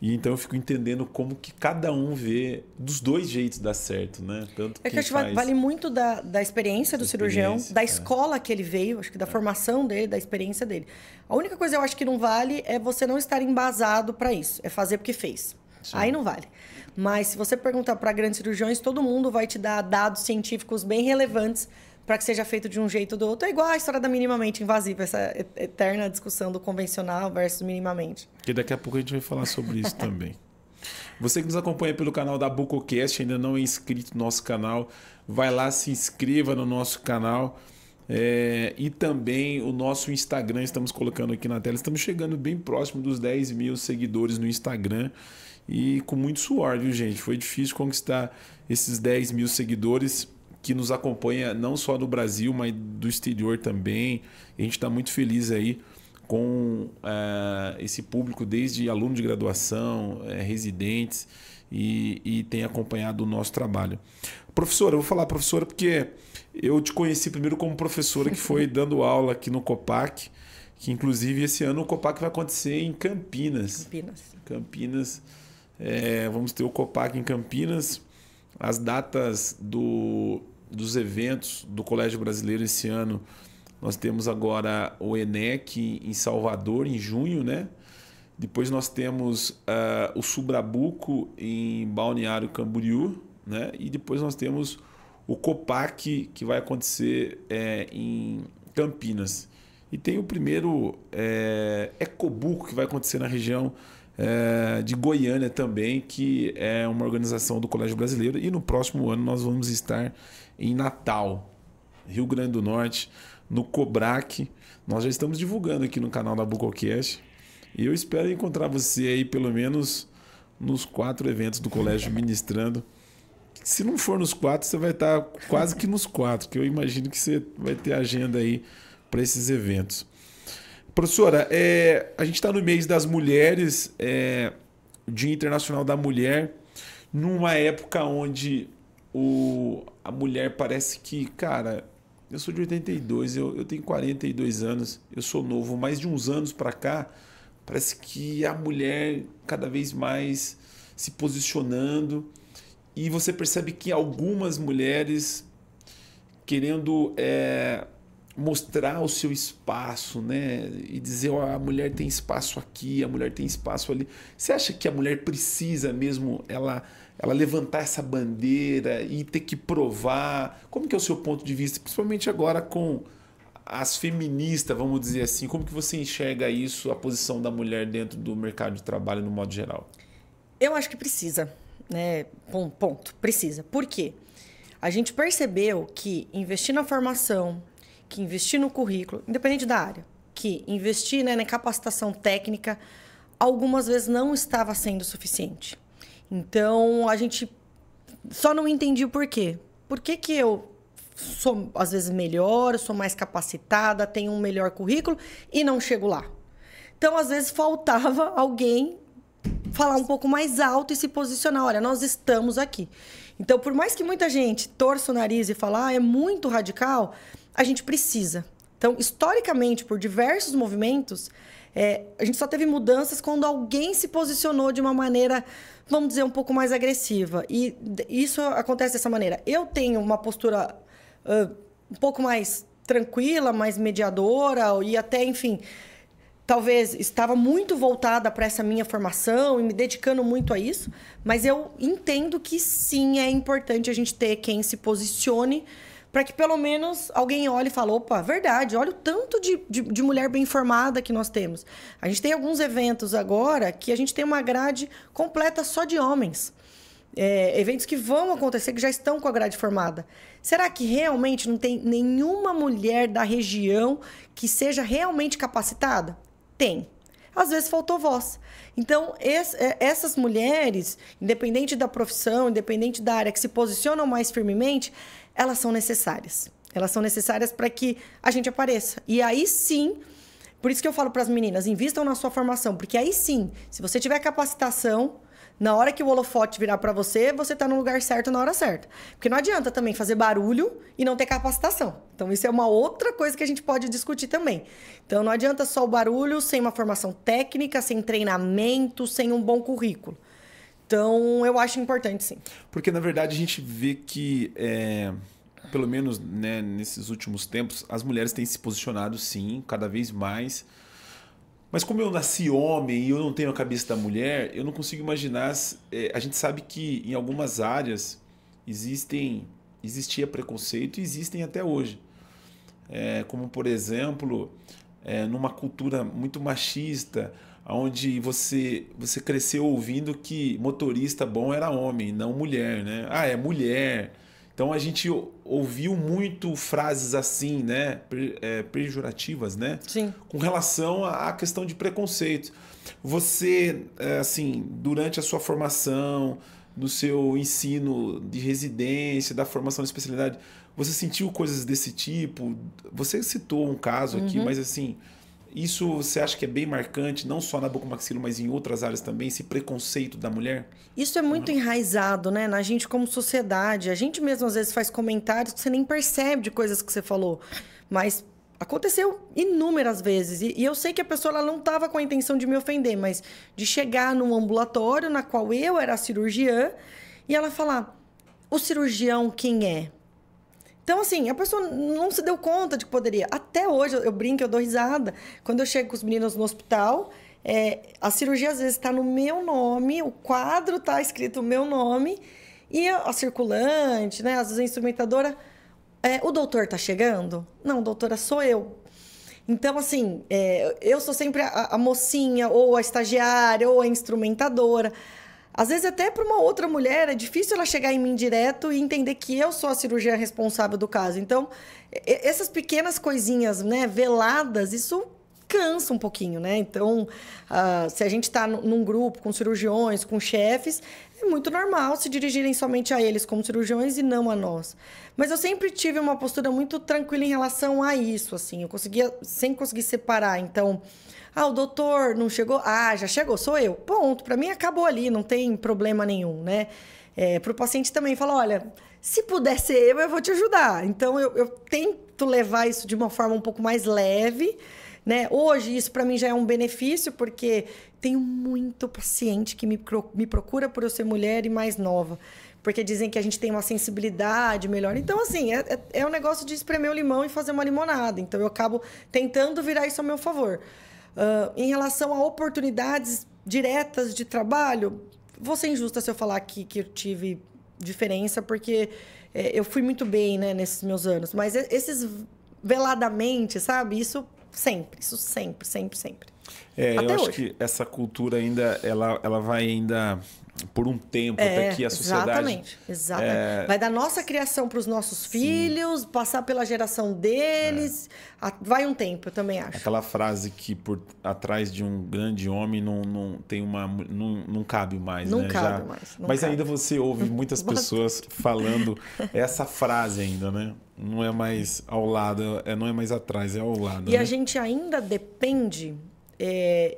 E então eu fico entendendo como que cada um vê dos dois jeitos dar certo, né? Tanto que acho que vale muito da experiência do cirurgião, da escola que ele veio, acho que da formação dele, da experiência dele. A única coisa eu acho que não vale é você não estar embasado para isso. É fazer porque fez. Sim. Aí não vale. Mas se você perguntar para grandes cirurgiões, todo mundo vai te dar dados científicos bem relevantes para que seja feito de um jeito ou do outro. É igual a história da minimamente invasiva, essa eterna discussão do convencional versus minimamente. Que daqui a pouco a gente vai falar sobre isso também. Você que nos acompanha pelo canal da Bucocast, ainda não é inscrito no nosso canal, vai lá, se inscreva no nosso canal. E também o nosso Instagram, estamos colocando aqui na tela. Estamos chegando bem próximo dos 10 mil seguidores no Instagram. E com muito suor, viu, gente? Foi difícil conquistar esses 10 mil seguidores que nos acompanha não só do Brasil, mas do exterior também. A gente está muito feliz aí com esse público, desde aluno de graduação, residentes, e tem acompanhado o nosso trabalho. Professora, eu vou falar professora porque eu te conheci primeiro como professora que foi dando aula aqui no Copac, que inclusive esse ano o Copac vai acontecer em Campinas. Campinas. Vamos ter o Copac em Campinas. As datas dos eventos do Colégio Brasileiro esse ano, nós temos agora o ENEC em Salvador, em junho, né? Depois nós temos o Subrabuco em Balneário Camboriú, né? E depois nós temos o Copac, que vai acontecer em Campinas. E tem o primeiro Ecobuco, que vai acontecer na região de Goiânia também, que é uma organização do Colégio Brasileiro. E no próximo ano nós vamos estar em Natal, Rio Grande do Norte, no Cobrac. Nós já estamos divulgando aqui no canal da Bucocast. E eu espero encontrar você aí pelo menos nos 4 eventos do colégio ministrando. Se não for nos 4, você vai estar quase que nos 4, que eu imagino que você vai ter agenda aí para esses eventos. Professora, a gente está no mês das mulheres, Dia Internacional da Mulher, numa época onde a mulher parece que, cara, eu sou de 82, eu tenho 42 anos, eu sou novo, mais de uns anos para cá, parece que a mulher cada vez mais se posicionando, e você percebe que algumas mulheres querendo mostrar o seu espaço, né? E dizer, a mulher tem espaço aqui, a mulher tem espaço ali. Você acha que a mulher precisa mesmo ela levantar essa bandeira e ter que provar? Como que é o seu ponto de vista, principalmente agora com as feministas, vamos dizer assim? Como que você enxerga isso, a posição da mulher dentro do mercado de trabalho no modo geral? Eu acho que precisa, né? Ponto. Precisa. Por quê? A gente percebeu que investir na formação, que investir no currículo, independente da área, que investir, né, na capacitação técnica, algumas vezes não estava sendo suficiente. Então, a gente só não entendia o porquê. Por que que eu sou, às vezes, melhor, sou mais capacitada, tenho um melhor currículo e não chego lá? Então, às vezes, faltava alguém falar um pouco mais alto e se posicionar. Olha, nós estamos aqui. Então, por mais que muita gente torça o nariz e fala, é muito radical, a gente precisa. Então, historicamente, por diversos movimentos, a gente só teve mudanças quando alguém se posicionou de uma maneira, vamos dizer, um pouco mais agressiva. E isso acontece dessa maneira. Eu tenho uma postura um pouco mais tranquila, mais mediadora e até, enfim, talvez estava muito voltada para essa minha formação e me dedicando muito a isso, mas eu entendo que sim, é importante a gente ter quem se posicione para que pelo menos alguém olhe e fale, opa, verdade, olha o tanto de mulher bem formada que nós temos. A gente tem alguns eventos agora que a gente tem uma grade completa só de homens. Eventos que vão acontecer, que já estão com a grade formada. Será que realmente não tem nenhuma mulher da região que seja realmente capacitada? Tem. Às vezes faltou voz. Então, essas mulheres, independente da profissão, independente da área, que se posicionam mais firmemente, elas são necessárias. Elas são necessárias para que a gente apareça. E aí sim, por isso que eu falo para as meninas, invistam na sua formação, porque aí sim, se você tiver capacitação, na hora que o holofote virar para você, você está no lugar certo na hora certa. Porque não adianta também fazer barulho e não ter capacitação. Então, isso é uma outra coisa que a gente pode discutir também. Então, não adianta só o barulho sem uma formação técnica, sem treinamento, sem um bom currículo. Então, eu acho importante, sim. Porque, na verdade, a gente vê que, pelo menos né, nesses últimos tempos, as mulheres têm se posicionado, sim, cada vez mais. Mas como eu nasci homem e eu não tenho a cabeça da mulher, eu não consigo imaginar... a gente sabe que em algumas áreas existia preconceito e existem até hoje. Como, por exemplo, numa cultura muito machista, onde você cresceu ouvindo que motorista bom era homem, não mulher, né? Ah, é mulher. Então a gente ouviu muito frases assim, né? Pejorativas, né? Sim. Com relação à questão de preconceito. Você, assim, durante a sua formação, no seu ensino de residência, da formação de especialidade, você sentiu coisas desse tipo? Você citou um caso aqui, mas assim, isso você acha que é bem marcante, não só na bucomaxilo, mas em outras áreas também, esse preconceito da mulher? Isso é muito enraizado, né? Na gente como sociedade. A gente mesmo às vezes faz comentários que você nem percebe de coisas que você falou. Mas aconteceu inúmeras vezes. E eu sei que a pessoa ela não estava com a intenção de me ofender, mas de chegar num ambulatório na qual eu era a cirurgiã e ela falar, o cirurgião quem é? Então, assim, a pessoa não se deu conta de que poderia. Até hoje, eu brinco, eu dou risada. Quando eu chego com os meninos no hospital, a cirurgia às vezes está no meu nome, o quadro está escrito o meu nome, e a circulante, né, às vezes a instrumentadora, o doutor está chegando? Não, doutora, sou eu. Então, assim, eu sou sempre a mocinha, ou a estagiária, ou a instrumentadora. Às vezes, até para uma outra mulher, é difícil ela chegar em mim direto e entender que eu sou a cirurgiã responsável do caso. Então, essas pequenas coisinhas, né, veladas, isso cansa um pouquinho, né? Então, se a gente está num grupo com cirurgiões, com chefes, é muito normal se dirigirem somente a eles como cirurgiões e não a nós. Mas eu sempre tive uma postura muito tranquila em relação a isso, assim. Eu sempre consegui separar. Então, o doutor não chegou? Já chegou, sou eu. Ponto. Para mim, acabou ali, não tem problema nenhum, né? Para o paciente também, fala, olha, se puder ser eu vou te ajudar. Então, eu tento levar isso de uma forma um pouco mais leve, né? Hoje, isso para mim já é um benefício, porque tenho muito paciente que me procura por eu ser mulher e mais nova. Porque dizem que a gente tem uma sensibilidade melhor. Então, assim, é um negócio de espremer o limão e fazer uma limonada. Então, eu acabo tentando virar isso a meu favor. Em relação a oportunidades diretas de trabalho, vou ser injusta se eu falar que eu tive diferença, porque eu fui muito bem, né, nesses meus anos. Mas esses veladamente, sabe? Isso sempre. Até eu acho hoje. que essa cultura ainda, ela vai ainda por um tempo até que a sociedade... Exatamente. Vai da nossa criação para os nossos filhos, passar pela geração deles, vai um tempo, eu também acho. Aquela frase que por atrás de um grande homem não cabe mais, não né? Cabe mais. Mas cabe. ainda você ouve muitas pessoas falando essa frase ainda, né? Não é mais ao lado, não é mais atrás, é ao lado. E né? a gente ainda depende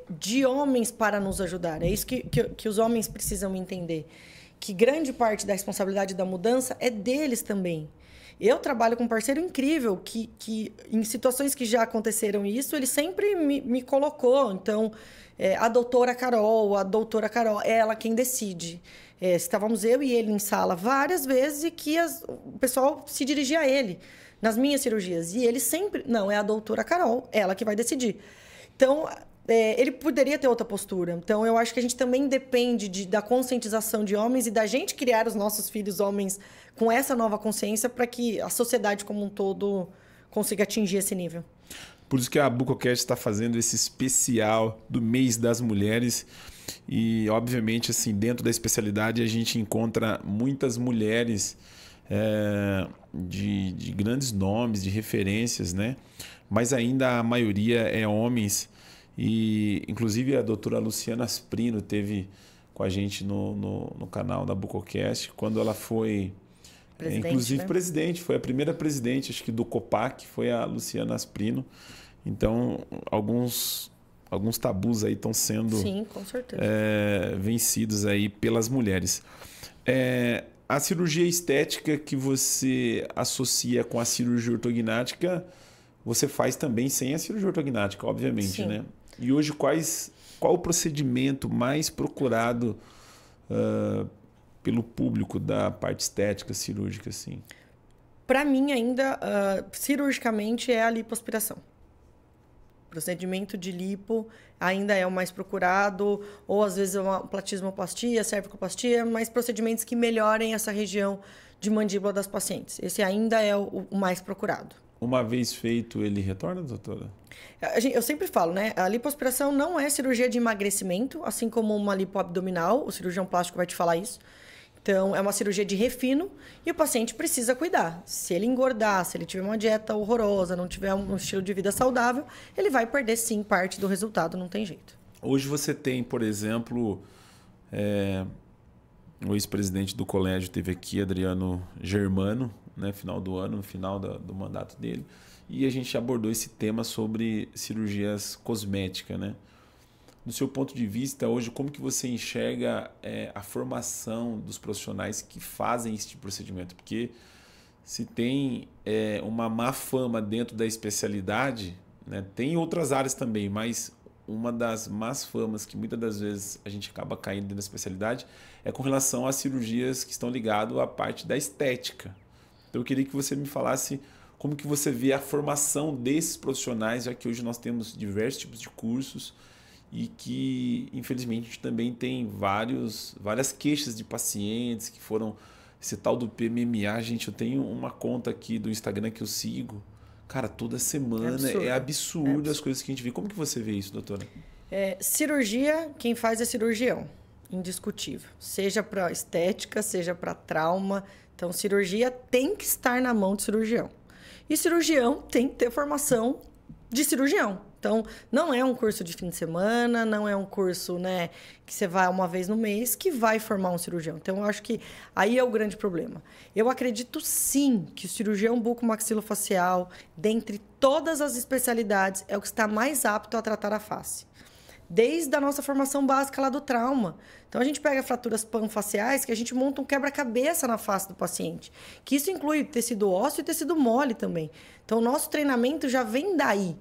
de homens para nos ajudar. É isso que os homens precisam entender. Que grande parte da responsabilidade da mudança é deles também. Eu trabalho com um parceiro incrível que em situações que já aconteceram isso, ele sempre me colocou. Então, a doutora Carol, ela quem decide. Estávamos eu e ele em sala várias vezes e que o pessoal se dirigia a ele nas minhas cirurgias. E ele sempre, não, é a doutora Carol, ela que vai decidir. Então, ele poderia ter outra postura. Então, eu acho que a gente também depende da conscientização de homens e da gente criar os nossos filhos homens com essa nova consciência para que a sociedade como um todo consiga atingir esse nível. Por isso que a Bucocast está fazendo esse especial do mês das mulheres. E, obviamente, assim, dentro da especialidade, a gente encontra muitas mulheres de grandes nomes, de referências, né? Mas ainda a maioria é homens. E, inclusive, a doutora Luciana Asprino teve com a gente no canal da Bucocast, quando ela foi, inclusive, né? Presidente. Foi a primeira presidente, acho que do COPAC, foi a Luciana Asprino. Então, alguns tabus aí estão sendo Sim, com certeza. Vencidos aí pelas mulheres. A cirurgia estética que você associa com a cirurgia ortognática, você faz também sem a cirurgia ortognática, obviamente, sim, né? E hoje, qual o procedimento mais procurado pelo público da parte estética cirúrgica, assim? Para mim, ainda, cirurgicamente, é a lipoaspiração. O procedimento de lipo ainda é o mais procurado, ou às vezes uma platismoplastia, cervicoplastia, mas procedimentos que melhorem essa região de mandíbula das pacientes. Esse ainda é o mais procurado. Uma vez feito, ele retorna, doutora? Eu sempre falo, né? A lipoaspiração não é cirurgia de emagrecimento, assim como uma lipoabdominal, o cirurgião plástico vai te falar isso. Então, é uma cirurgia de refino e o paciente precisa cuidar. Se ele engordar, se ele tiver uma dieta horrorosa, não tiver um estilo de vida saudável, ele vai perder, sim, parte do resultado, não tem jeito. Hoje você tem, por exemplo, o ex-presidente do colégio teve aqui, Adriano Germano, né, final do ano, no final do mandato dele, e a gente abordou esse tema sobre cirurgias cosméticas, né? Do seu ponto de vista, hoje, como que você enxerga a formação dos profissionais que fazem esse tipo de procedimento? Porque se tem uma má fama dentro da especialidade, né, tem outras áreas também, mas uma das más famas que muitas das vezes a gente acaba caindo dentro da especialidade é com relação às cirurgias que estão ligadas à parte da estética. Então, eu queria que você me falasse como que você vê a formação desses profissionais, já que hoje nós temos diversos tipos de cursos e que, infelizmente, a gente também tem várias queixas de pacientes que foram... Esse tal do PMMA, gente, eu tenho uma conta aqui do Instagram que eu sigo. Cara, toda semana é absurdo as coisas que a gente vê. Como que você vê isso, doutora? Cirurgia, quem faz é cirurgião, indiscutível. Seja para estética, seja para trauma. Então, cirurgia tem que estar na mão de cirurgião. E cirurgião tem que ter formação de cirurgião. Então, não é um curso de fim de semana, não é um curso, né, que você vai uma vez no mês que vai formar um cirurgião. Então, eu acho que aí é o grande problema. Eu acredito, sim, que o cirurgião bucomaxilofacial, dentre todas as especialidades, é o que está mais apto a tratar a face. Desde a nossa formação básica lá do trauma. Então, a gente pega fraturas panfaciais que a gente monta um quebra-cabeça na face do paciente. Que isso inclui tecido ósseo e tecido mole também. Então, o nosso treinamento já vem daí.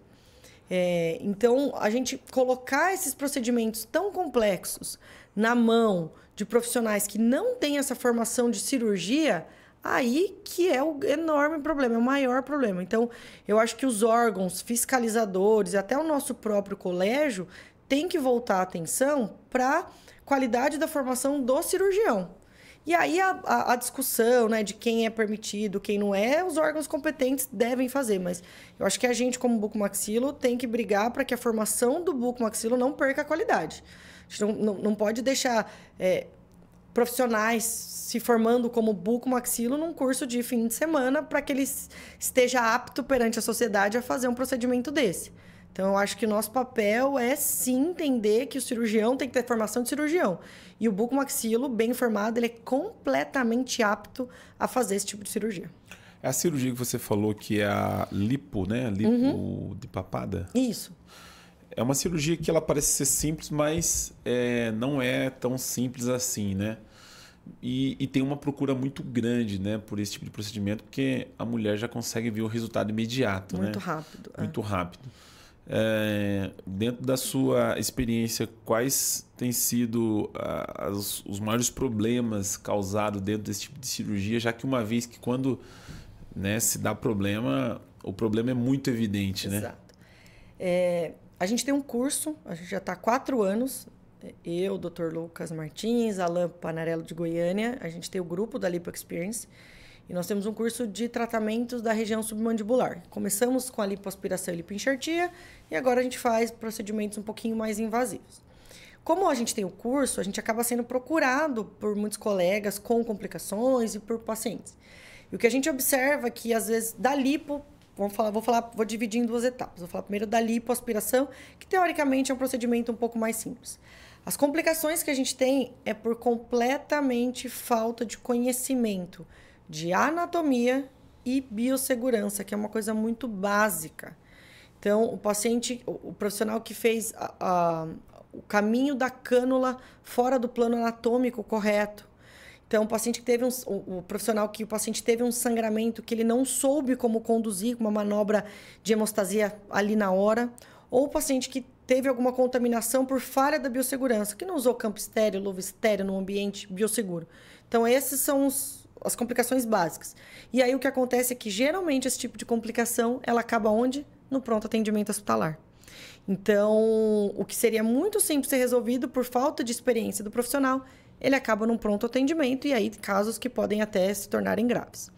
Então, a gente colocar esses procedimentos tão complexos na mão de profissionais que não têm essa formação de cirurgia, aí que é o enorme problema, é o maior problema. Então, eu acho que os órgãos fiscalizadores, até o nosso próprio colégio, tem que voltar a atenção para a qualidade da formação do cirurgião. E aí a discussão, né, de quem é permitido, quem não é, os órgãos competentes devem fazer. Mas eu acho que a gente, como bucomaxilo, tem que brigar para que a formação do bucomaxilo não perca a qualidade. A gente não pode deixar profissionais se formando como bucomaxilo num curso de fim de semana para que ele esteja apto perante a sociedade a fazer um procedimento desse. Então, eu acho que o nosso papel é, sim, entender que o cirurgião tem que ter formação de cirurgião. E o bucomaxilo, bem formado, ele é completamente apto a fazer esse tipo de cirurgia. É a cirurgia que você falou que é a lipo, né? Lipo de papada? Isso. É uma cirurgia que ela parece ser simples, mas não é tão simples assim, né? E tem uma procura muito grande, né, por esse tipo de procedimento, porque a mulher já consegue ver o resultado imediato, Muito né? rápido. Muito rápido. Dentro da sua experiência, quais têm sido os maiores problemas causados dentro desse tipo de cirurgia, já que uma vez que quando, né, se dá problema, o problema é muito evidente, né? Exato. A gente tem um curso, a gente já está há 4 anos, eu, Dr. Lucas Martins, Alan Panarello de Goiânia, a gente tem o grupo da Lipo Experience e nós temos um curso de tratamentos da região submandibular. Começamos com a lipoaspiração e lipoenxertia e agora a gente faz procedimentos um pouquinho mais invasivos. Como a gente tem o curso, a gente acaba sendo procurado por muitos colegas com complicações e por pacientes. E o que a gente observa é que, às vezes, da lipo, vou dividir em 2 etapas. Vou falar primeiro da lipoaspiração, que teoricamente é um procedimento um pouco mais simples. As complicações que a gente tem é por completamente falta de conhecimento de anatomia e biossegurança, que é uma coisa muito básica. Então, o paciente, o profissional que fez o caminho da cânula fora do plano anatômico correto. Então, o paciente que teve o profissional que o paciente teve um sangramento que ele não soube como conduzir com uma manobra de hemostasia ali na hora, ou o paciente que teve alguma contaminação por falha da biossegurança, que não usou campo estéreo, luva estéreo no ambiente biosseguro. Então, esses são as complicações básicas. E aí, o que acontece é que, geralmente, esse tipo de complicação, ela acaba onde? No pronto atendimento hospitalar. Então, o que seria muito simples ser resolvido por falta de experiência do profissional, ele acaba num pronto atendimento e aí casos que podem até se tornarem graves.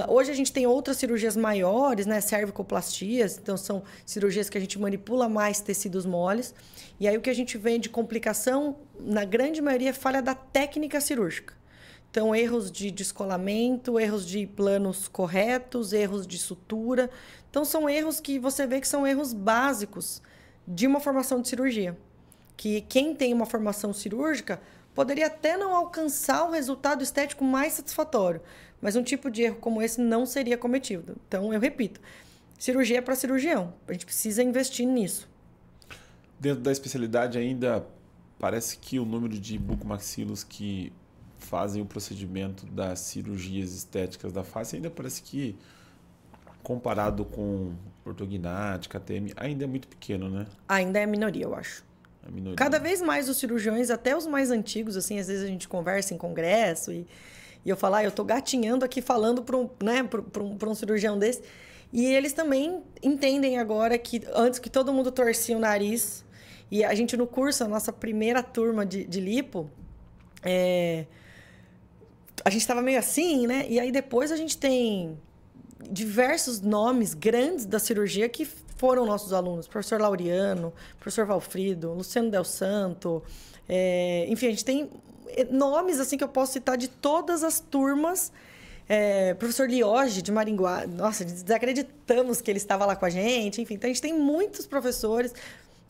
Hoje a gente tem outras cirurgias maiores, né? Cervicoplastias, então são cirurgias que a gente manipula mais tecidos moles. E aí o que a gente vê de complicação, na grande maioria, é falha da técnica cirúrgica. Então, erros de descolamento, erros de planos corretos, erros de sutura. Então, são erros que você vê que são erros básicos de uma formação de cirurgia. Que quem tem uma formação cirúrgica poderia até não alcançar um resultado estético mais satisfatório, mas um tipo de erro como esse não seria cometido. Então, eu repito, cirurgia é para cirurgião. A gente precisa investir nisso. Dentro da especialidade ainda, parece que o número de bucomaxilos que fazem o procedimento das cirurgias estéticas da face ainda parece que, comparado com ortognática, ATM, ainda é muito pequeno, né? Ainda é minoria, eu acho. Cada vez mais os cirurgiões, até os mais antigos, assim, às vezes a gente conversa em congresso e eu falo, eu tô gatinhando aqui falando para um cirurgião desse. E eles também entendem agora que antes que todo mundo torcia o nariz, e a gente no curso, a nossa primeira turma de lipo, a gente estava meio assim, né? E aí depois a gente tem diversos nomes grandes da cirurgia que foram nossos alunos. Professor Laureano, professor Valfrido, Luciano Del Santo. Enfim, a gente tem nomes assim que eu posso citar de todas as turmas. Professor Lioge, de Maringuá. Nossa, desacreditamos que ele estava lá com a gente. Enfim, então a gente tem muitos professores.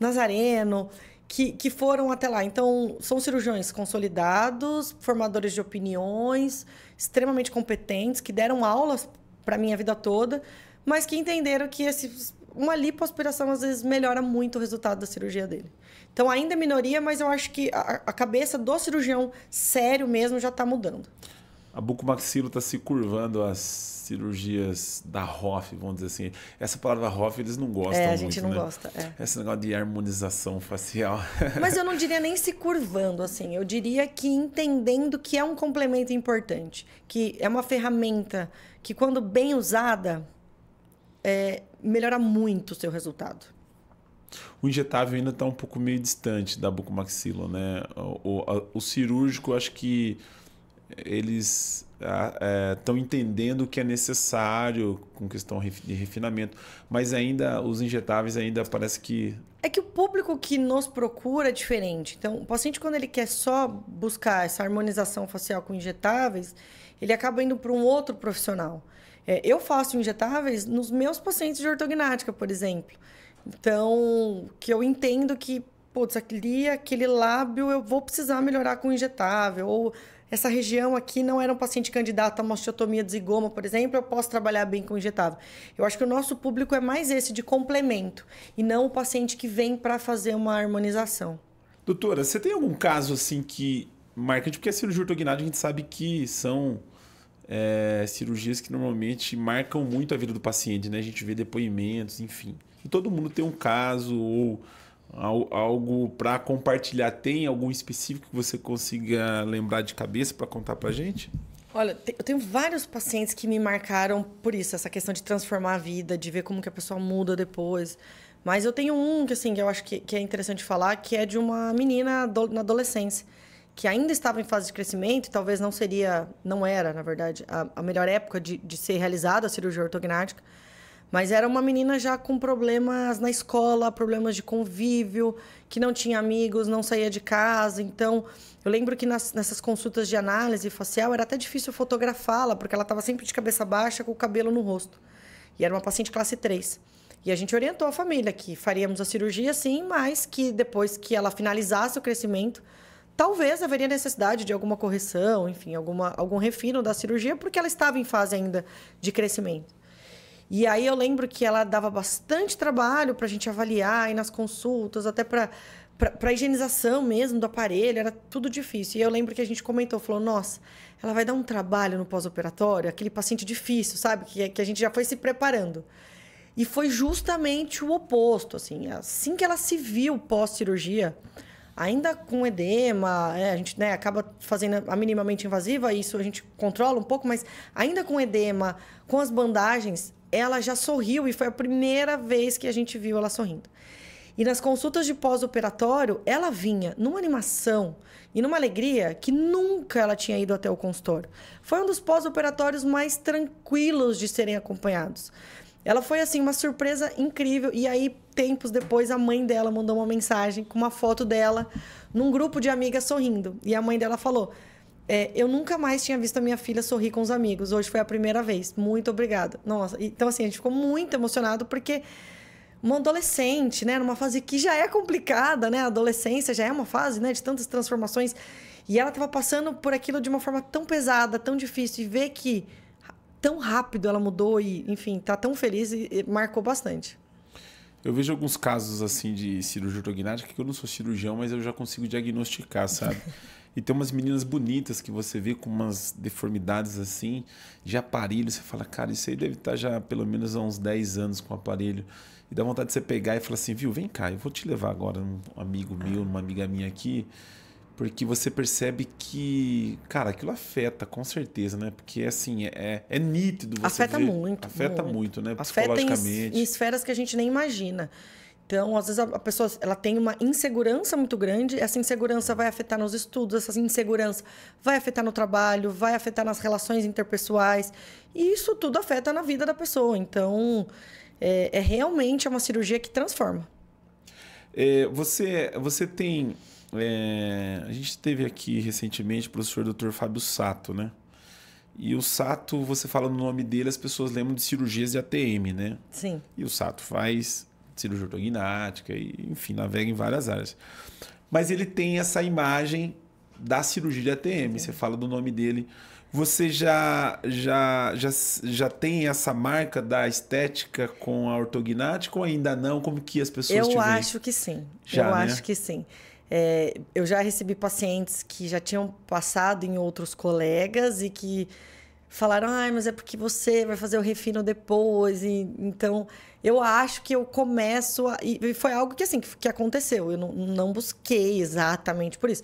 Nazareno, que foram até lá. Então, são cirurgiões consolidados, formadores de opiniões, extremamente competentes, que deram aulas para mim a vida toda, mas que entenderam que uma lipoaspiração, às vezes, melhora muito o resultado da cirurgia dele. Então, ainda é minoria, mas eu acho que a cabeça do cirurgião sério mesmo já está mudando. A bucomaxilo está se curvando às cirurgias da Hoff, vamos dizer assim. Essa palavra Hoff eles não gostam muito, a gente não gosta. Esse negócio de harmonização facial. Mas eu não diria nem se curvando, assim. Eu diria que entendendo que é um complemento importante, que é uma ferramenta que, quando bem usada, melhora muito o seu resultado. O injetável ainda está um pouco meio distante da bucomaxilo, né? O cirúrgico, acho que eles estão entendendo o que é necessário com questão de refinamento, mas ainda os injetáveis ainda parece que... É que o público que nos procura é diferente. Então, o paciente, quando ele quer só buscar essa harmonização facial com injetáveis, ele acaba indo para um outro profissional. Eu faço injetáveis nos meus pacientes de ortognática, por exemplo. Então, que eu entendo que, putz, aquele lábio eu vou precisar melhorar com injetável, ou essa região aqui não era um paciente candidato a uma osteotomia de zigoma, por exemplo, eu posso trabalhar bem com injetável. Eu acho que o nosso público é mais esse de complemento e não o paciente que vem para fazer uma harmonização. Doutora, você tem algum caso assim que marcante? Porque a cirurgia ortognática a gente sabe que são cirurgias que normalmente marcam muito a vida do paciente, né? A gente vê depoimentos, enfim. E todo mundo tem um caso ou algo para compartilhar. Tem algum específico que você consiga lembrar de cabeça para contar para a gente? Olha, eu tenho vários pacientes que me marcaram por isso, essa questão de transformar a vida, de ver como que a pessoa muda depois. Mas eu tenho um que, assim, que eu acho que é interessante falar, que é de uma menina na adolescência, que ainda estava em fase de crescimento, e talvez não era, na verdade, a melhor época de ser realizada a cirurgia ortognática, mas era uma menina já com problemas na escola, problemas de convívio, que não tinha amigos, não saía de casa. Então, eu lembro que nessas consultas de análise facial era até difícil fotografá-la, porque ela estava sempre de cabeça baixa, com o cabelo no rosto. E era uma paciente classe 3. E a gente orientou a família que faríamos a cirurgia, sim, mas que depois que ela finalizasse o crescimento, talvez haveria necessidade de alguma correção, enfim, algum refino da cirurgia, porque ela estava em fase ainda de crescimento. E aí eu lembro que ela dava bastante trabalho para a gente avaliar aí nas consultas, até para a higienização mesmo do aparelho, era tudo difícil. E eu lembro que a gente comentou, falou, nossa, ela vai dar um trabalho no pós-operatório, aquele paciente difícil, sabe? Que a gente já foi se preparando. E foi justamente o oposto, assim que ela se viu pós-cirurgia, ainda com edema, a gente acaba fazendo a minimamente invasiva, isso a gente controla um pouco, mas ainda com edema, com as bandagens, ela já sorriu e foi a primeira vez que a gente viu ela sorrindo. E nas consultas de pós-operatório, ela vinha numa animação e numa alegria que nunca ela tinha ido até o consultório. Foi um dos pós-operatórios mais tranquilos de serem acompanhados. Ela foi, assim, uma surpresa incrível. E aí, tempos depois, a mãe dela mandou uma mensagem com uma foto dela num grupo de amigas sorrindo. E a mãe dela falou, eu nunca mais tinha visto a minha filha sorrir com os amigos. Hoje foi a primeira vez. Muito obrigada. Nossa, então, assim, a gente ficou muito emocionado porque uma adolescente, né, numa fase que já é complicada, né? A adolescência já é uma fase, né, de tantas transformações. E ela estava passando por aquilo de uma forma tão pesada, tão difícil. E ver que tão rápido ela mudou e, enfim, tá tão feliz e marcou bastante. Eu vejo alguns casos, assim, de cirurgia ortognática que eu não sou cirurgião, mas eu já consigo diagnosticar, sabe? E tem umas meninas bonitas que você vê com umas deformidades, assim, de aparelho. Você fala, cara, isso aí deve estar já pelo menos há uns 10 anos com o aparelho. E dá vontade de você pegar e falar assim, viu, vem cá, eu vou te levar agora um amigo meu, uma amiga minha aqui, porque você percebe que, cara, aquilo afeta, com certeza, né? Porque, assim, é nítido você afeta ver. Muito. Afeta muito, né? Afeta Psicologicamente. em esferas que a gente nem imagina. Então, às vezes, a pessoa ela tem uma insegurança muito grande. Essa insegurança vai afetar nos estudos, essa insegurança vai afetar no trabalho, vai afetar nas relações interpessoais. E isso tudo afeta na vida da pessoa. Então, realmente uma cirurgia que transforma. Você tem... a gente teve aqui recentemente o professor Dr. Fábio Sato, né? E o Sato, você fala no nome dele, as pessoas lembram de cirurgias de ATM, né? Sim. E o Sato faz cirurgia ortognática e, enfim, navega em várias áreas. Mas ele tem essa imagem da cirurgia de ATM. Você fala do nome dele. Você já tem essa marca da estética com a ortognática ou ainda não? Como que as pessoas te veem? Eu acho que sim. Acho que sim. Eu já recebi pacientes que já tinham passado em outros colegas e que falaram, mas é porque você vai fazer o refino depois. Então, eu acho que eu começo... E foi algo que, assim, que aconteceu. Eu não busquei exatamente por isso.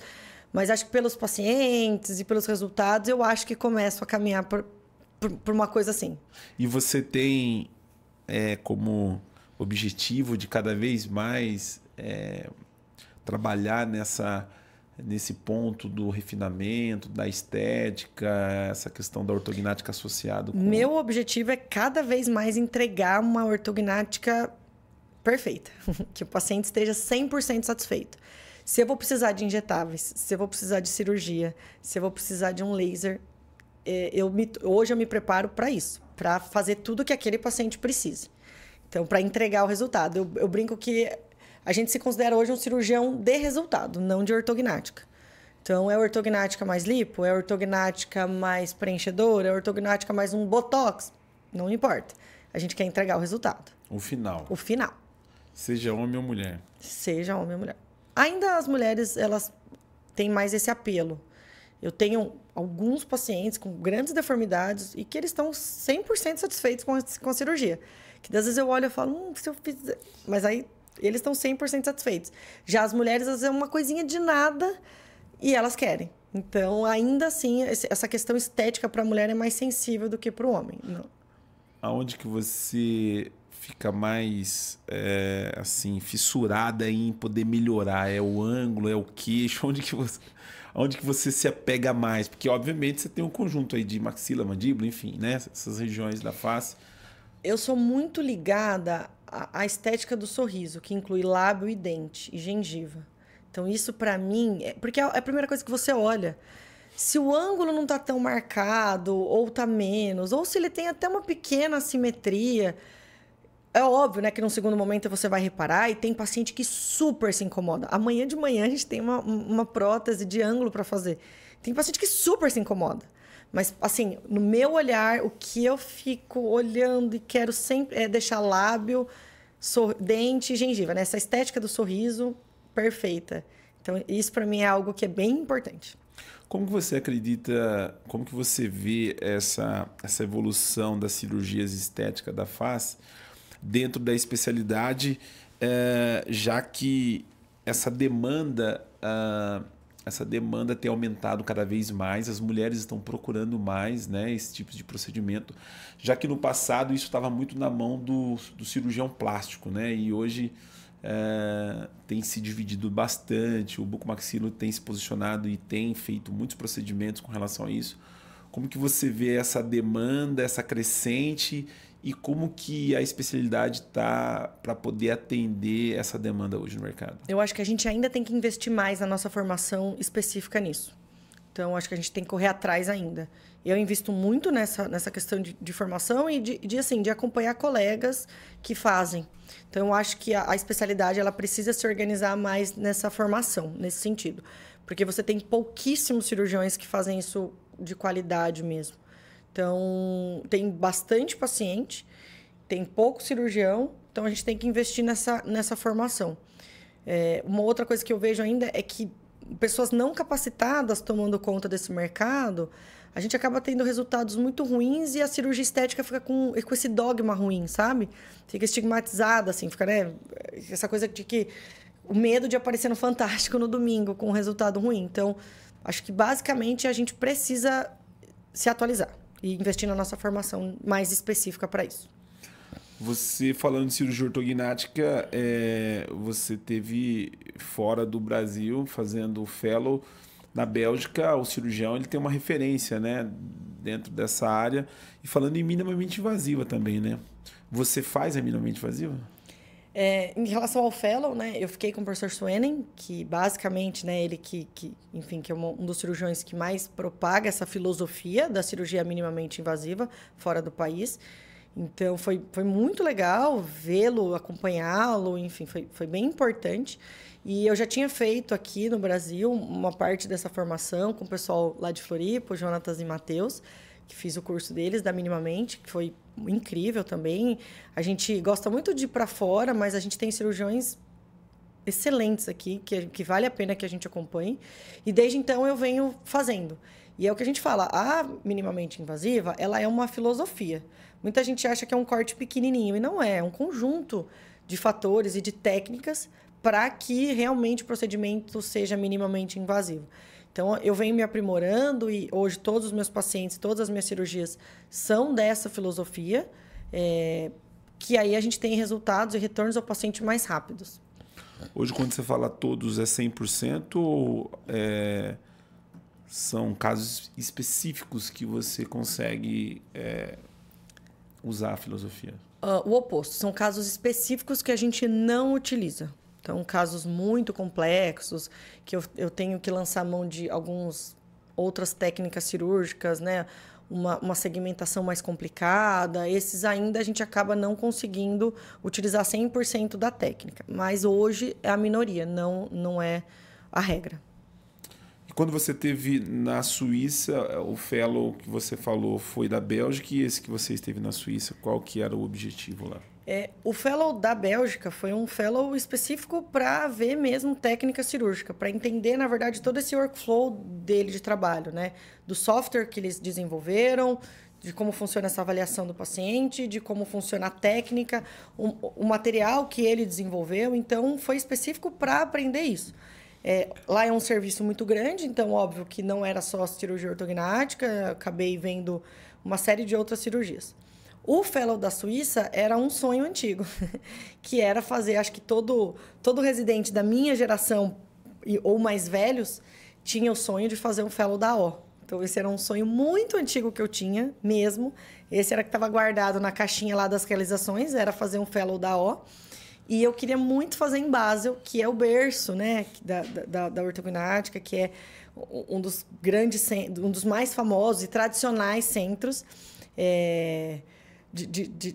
Mas acho que pelos pacientes e pelos resultados, eu acho que começo a caminhar por uma coisa assim. E você tem como objetivo de cada vez mais trabalhar nesse ponto do refinamento, da estética, essa questão da ortognática associada com... Meu objetivo é cada vez mais entregar uma ortognática perfeita. Que o paciente esteja 100% satisfeito. Se eu vou precisar de injetáveis, se eu vou precisar de cirurgia, se eu vou precisar de um laser, hoje eu me preparo para isso, para fazer tudo que aquele paciente precise. Então, para entregar o resultado. Eu brinco que a gente se considera hoje um cirurgião de resultado, não de ortognática. Então, é ortognática mais lipo? É ortognática mais preenchedora? É ortognática mais um botox? Não importa. A gente quer entregar o resultado. O final. O final. Seja homem ou mulher. Seja homem ou mulher. Ainda as mulheres, elas têm mais esse apelo. Eu tenho alguns pacientes com grandes deformidades e que eles estão 100% satisfeitos com a cirurgia. Que às vezes eu olho e falo, se eu fizer... Mas aí eles estão 100% satisfeitos. Já as mulheres, às vezes, é uma coisinha de nada e elas querem. Então, ainda assim, essa questão estética para a mulher é mais sensível do que para o homem. Não. Aonde que você fica mais, assim, fissurada em poder melhorar? É o ângulo, é o queixo? Onde que você se apega mais? Porque, obviamente, você tem um conjunto aí de maxila, mandíbula, enfim, né? Essas regiões da face. Eu sou muito ligada à estética do sorriso, que inclui lábio e dente e gengiva. Então, isso para mim... Porque é a primeira coisa que você olha. Se o ângulo não tá tão marcado, ou tá menos, ou se ele tem até uma pequena assimetria... É óbvio, né, que num segundo momento você vai reparar e tem paciente que super se incomoda. Amanhã de manhã a gente tem uma prótese de ângulo para fazer. Tem paciente que super se incomoda. Mas, assim, no meu olhar, o que eu fico olhando e quero sempre é deixar lábio, dente e gengiva, né? Essa estética do sorriso perfeita. Então, isso para mim é algo que é bem importante. Como que você acredita, como que você vê essa evolução das cirurgias estéticas da face dentro da especialidade, já que essa demanda tem aumentado cada vez mais, as mulheres estão procurando mais, né, esse tipo de procedimento, já que no passado isso estava muito na mão do cirurgião plástico, né, e hoje tem se dividido bastante, o bucomaxilo tem se posicionado e tem feito muitos procedimentos com relação a isso. Como que você vê essa demanda, essa crescente, e como que a especialidade está para poder atender essa demanda hoje no mercado? Eu acho que a gente ainda tem que investir mais na nossa formação específica nisso. Então, acho que a gente tem que correr atrás ainda. Eu invisto muito nessa questão de formação e de acompanhar colegas que fazem. Então, eu acho que a especialidade ela precisa se organizar mais nessa formação, nesse sentido. Porque você tem pouquíssimos cirurgiões que fazem isso de qualidade mesmo. Então, tem bastante paciente, tem pouco cirurgião, então a gente tem que investir nessa formação. Uma outra coisa que eu vejo ainda é que pessoas não capacitadas tomando conta desse mercado, a gente acaba tendo resultados muito ruins e a cirurgia estética fica com esse dogma ruim, sabe? Fica estigmatizada, assim, fica, né? Essa coisa de que o medo de aparecer no Fantástico no domingo com um resultado ruim. Então, acho que basicamente a gente precisa se atualizar e investir na nossa formação mais específica para isso. Você, falando de cirurgia ortognática, você teve fora do Brasil, fazendo o fellow na Bélgica. O cirurgião ele tem uma referência, né, dentro dessa área. E falando em minimamente invasiva também, né? Você faz a minimamente invasiva? Em relação ao fellow, né, eu fiquei com o professor Swennen, que basicamente, né, ele enfim, que é um dos cirurgiões que mais propaga essa filosofia da cirurgia minimamente invasiva fora do país. Então, foi muito legal vê-lo, acompanhá-lo, enfim, foi bem importante. E eu já tinha feito aqui no Brasil uma parte dessa formação com o pessoal lá de Floripa, o Jonatas e Matheus, que fiz o curso deles da Minimamente, que foi incrível também. A gente gosta muito de ir para fora, mas a gente tem cirurgiões excelentes aqui, que vale a pena que a gente acompanhe. E desde então eu venho fazendo. E é o que a gente fala, a minimamente invasiva, ela é uma filosofia. Muita gente acha que é um corte pequenininho, e não é. É um conjunto de fatores e de técnicas para que realmente o procedimento seja minimamente invasivo. Então, eu venho me aprimorando e hoje todos os meus pacientes, todas as minhas cirurgias são dessa filosofia, que aí a gente tem resultados e retornos ao paciente mais rápidos. Hoje, quando você fala todos, é 100% ou são casos específicos que você consegue usar a filosofia? O oposto. São casos específicos que a gente não utiliza. Então, casos muito complexos, que eu tenho que lançar mão de algumas outras técnicas cirúrgicas, né? Uma segmentação mais complicada. Esses ainda a gente acaba não conseguindo utilizar 100% da técnica. Mas hoje é a minoria, não é a regra. E Quando você teve na Suíça, o fellow que você falou foi da Bélgica, e esse que você esteve na Suíça, qual que era o objetivo lá? O fellow da Bélgica foi um fellow específico para ver mesmo técnica cirúrgica, para entender, na verdade, todo esse workflow dele de trabalho, né? Do software que eles desenvolveram, de como funciona essa avaliação do paciente, de como funciona a técnica, o material que ele desenvolveu. Então, foi específico para aprender isso. Lá é um serviço muito grande, então, óbvio que não era só cirurgia ortognática, acabei vendo uma série de outras cirurgias. O fellow da Suíça era um sonho antigo, que era fazer, acho que todo residente da minha geração ou mais velhos tinha o sonho de fazer um fellow da O. Então, esse era um sonho muito antigo que eu tinha mesmo. Esse era que estava guardado na caixinha lá das realizações, era fazer um fellow da O. E eu queria muito fazer em Basel, que é o berço, né, da ortognática, que é um dos grandes, um dos mais famosos e tradicionais centros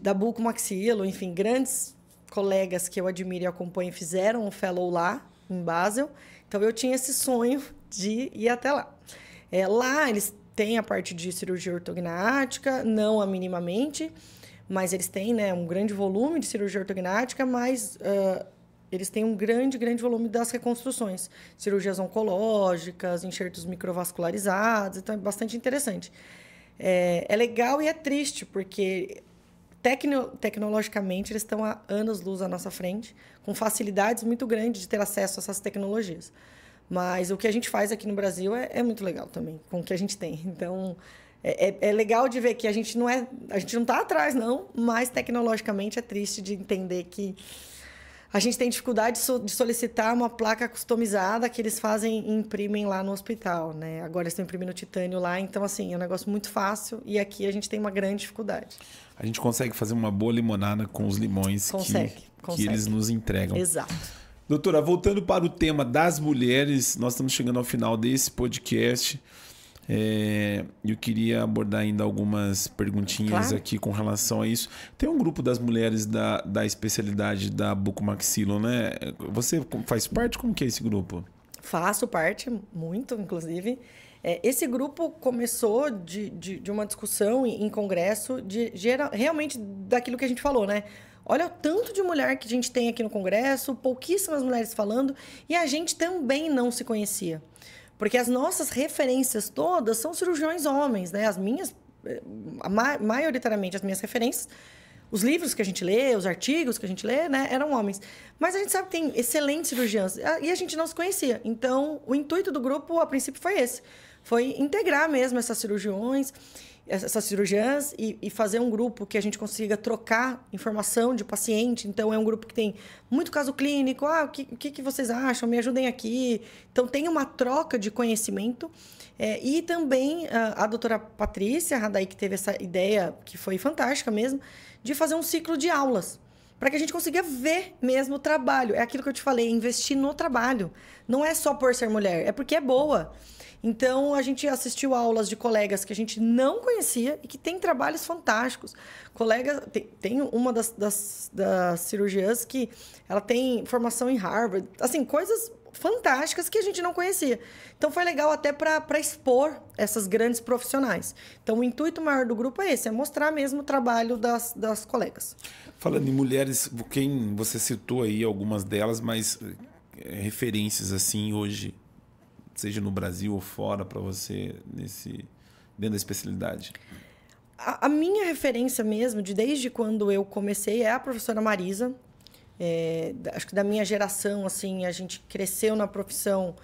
da bucomaxilo, enfim, grandes colegas que eu admiro e acompanho fizeram um fellow lá, em Basel. Então, eu tinha esse sonho de ir até lá. Lá, eles têm a parte de cirurgia ortognática, não a minimamente, mas eles têm, né, um grande volume de cirurgia ortognática, mas eles têm um grande volume das reconstruções. Cirurgias oncológicas, enxertos microvascularizados, então é bastante interessante. É legal e é triste, porque tecnologicamente eles estão há anos-luz à nossa frente, com facilidades muito grandes de ter acesso a essas tecnologias. Mas o que a gente faz aqui no Brasil é muito legal também, com o que a gente tem. Então, é legal de ver que a gente não está atrás, não, mas tecnologicamente é triste de entender que a gente tem dificuldade de solicitar uma placa customizada que eles fazem e imprimem lá no hospital, né? Agora eles estão imprimindo titânio lá, então, assim, é um negócio muito fácil e aqui a gente tem uma grande dificuldade. A gente consegue fazer uma boa limonada com os limões que eles nos entregam. Exato. Doutora, voltando para o tema das mulheres, nós estamos chegando ao final desse podcast. Eu queria abordar ainda algumas perguntinhas aqui com relação a isso. Tem um grupo das mulheres da especialidade da bucomaxilo, né? Você faz parte? Como que é esse grupo? Faço parte, muito, inclusive. Esse grupo começou de uma discussão em congresso realmente daquilo que a gente falou, né? Olha o tanto de mulher que a gente tem aqui no congresso, pouquíssimas mulheres falando, e a gente também não se conhecia. Porque as nossas referências todas são cirurgiões homens, né? As minhas, maioritariamente as minhas referências, os livros que a gente lê, os artigos que a gente lê, né, eram homens. Mas a gente sabe que tem excelentes cirurgiãs e a gente não se conhecia. Então, o intuito do grupo, a princípio, foi esse. Foi integrar mesmo essas cirurgiãs e fazer um grupo que a gente consiga trocar informação de paciente. Então, é um grupo que tem muito caso clínico. O que vocês acham? Me ajudem aqui. Então, tem uma troca de conhecimento. E também a doutora Patrícia Radaí, que teve essa ideia, que foi fantástica mesmo, de fazer um ciclo de aulas, para que a gente consiga ver mesmo o trabalho. É aquilo que eu te falei, investir no trabalho. Não é só por ser mulher, é porque é boa. Então, a gente assistiu aulas de colegas que a gente não conhecia e que tem trabalhos fantásticos. Tem uma das cirurgiãs que ela tem formação em Harvard. Assim, coisas fantásticas que a gente não conhecia. Então, foi legal até para expor essas grandes profissionais. Então, o intuito maior do grupo é esse, é mostrar mesmo o trabalho das colegas. Falando em mulheres, quem você citou aí algumas delas, mas referências assim hoje, seja no Brasil ou fora, para você dentro da especialidade? A minha referência mesmo, desde quando eu comecei, é a professora Marisa. Acho que da minha geração, assim, a gente cresceu na profissão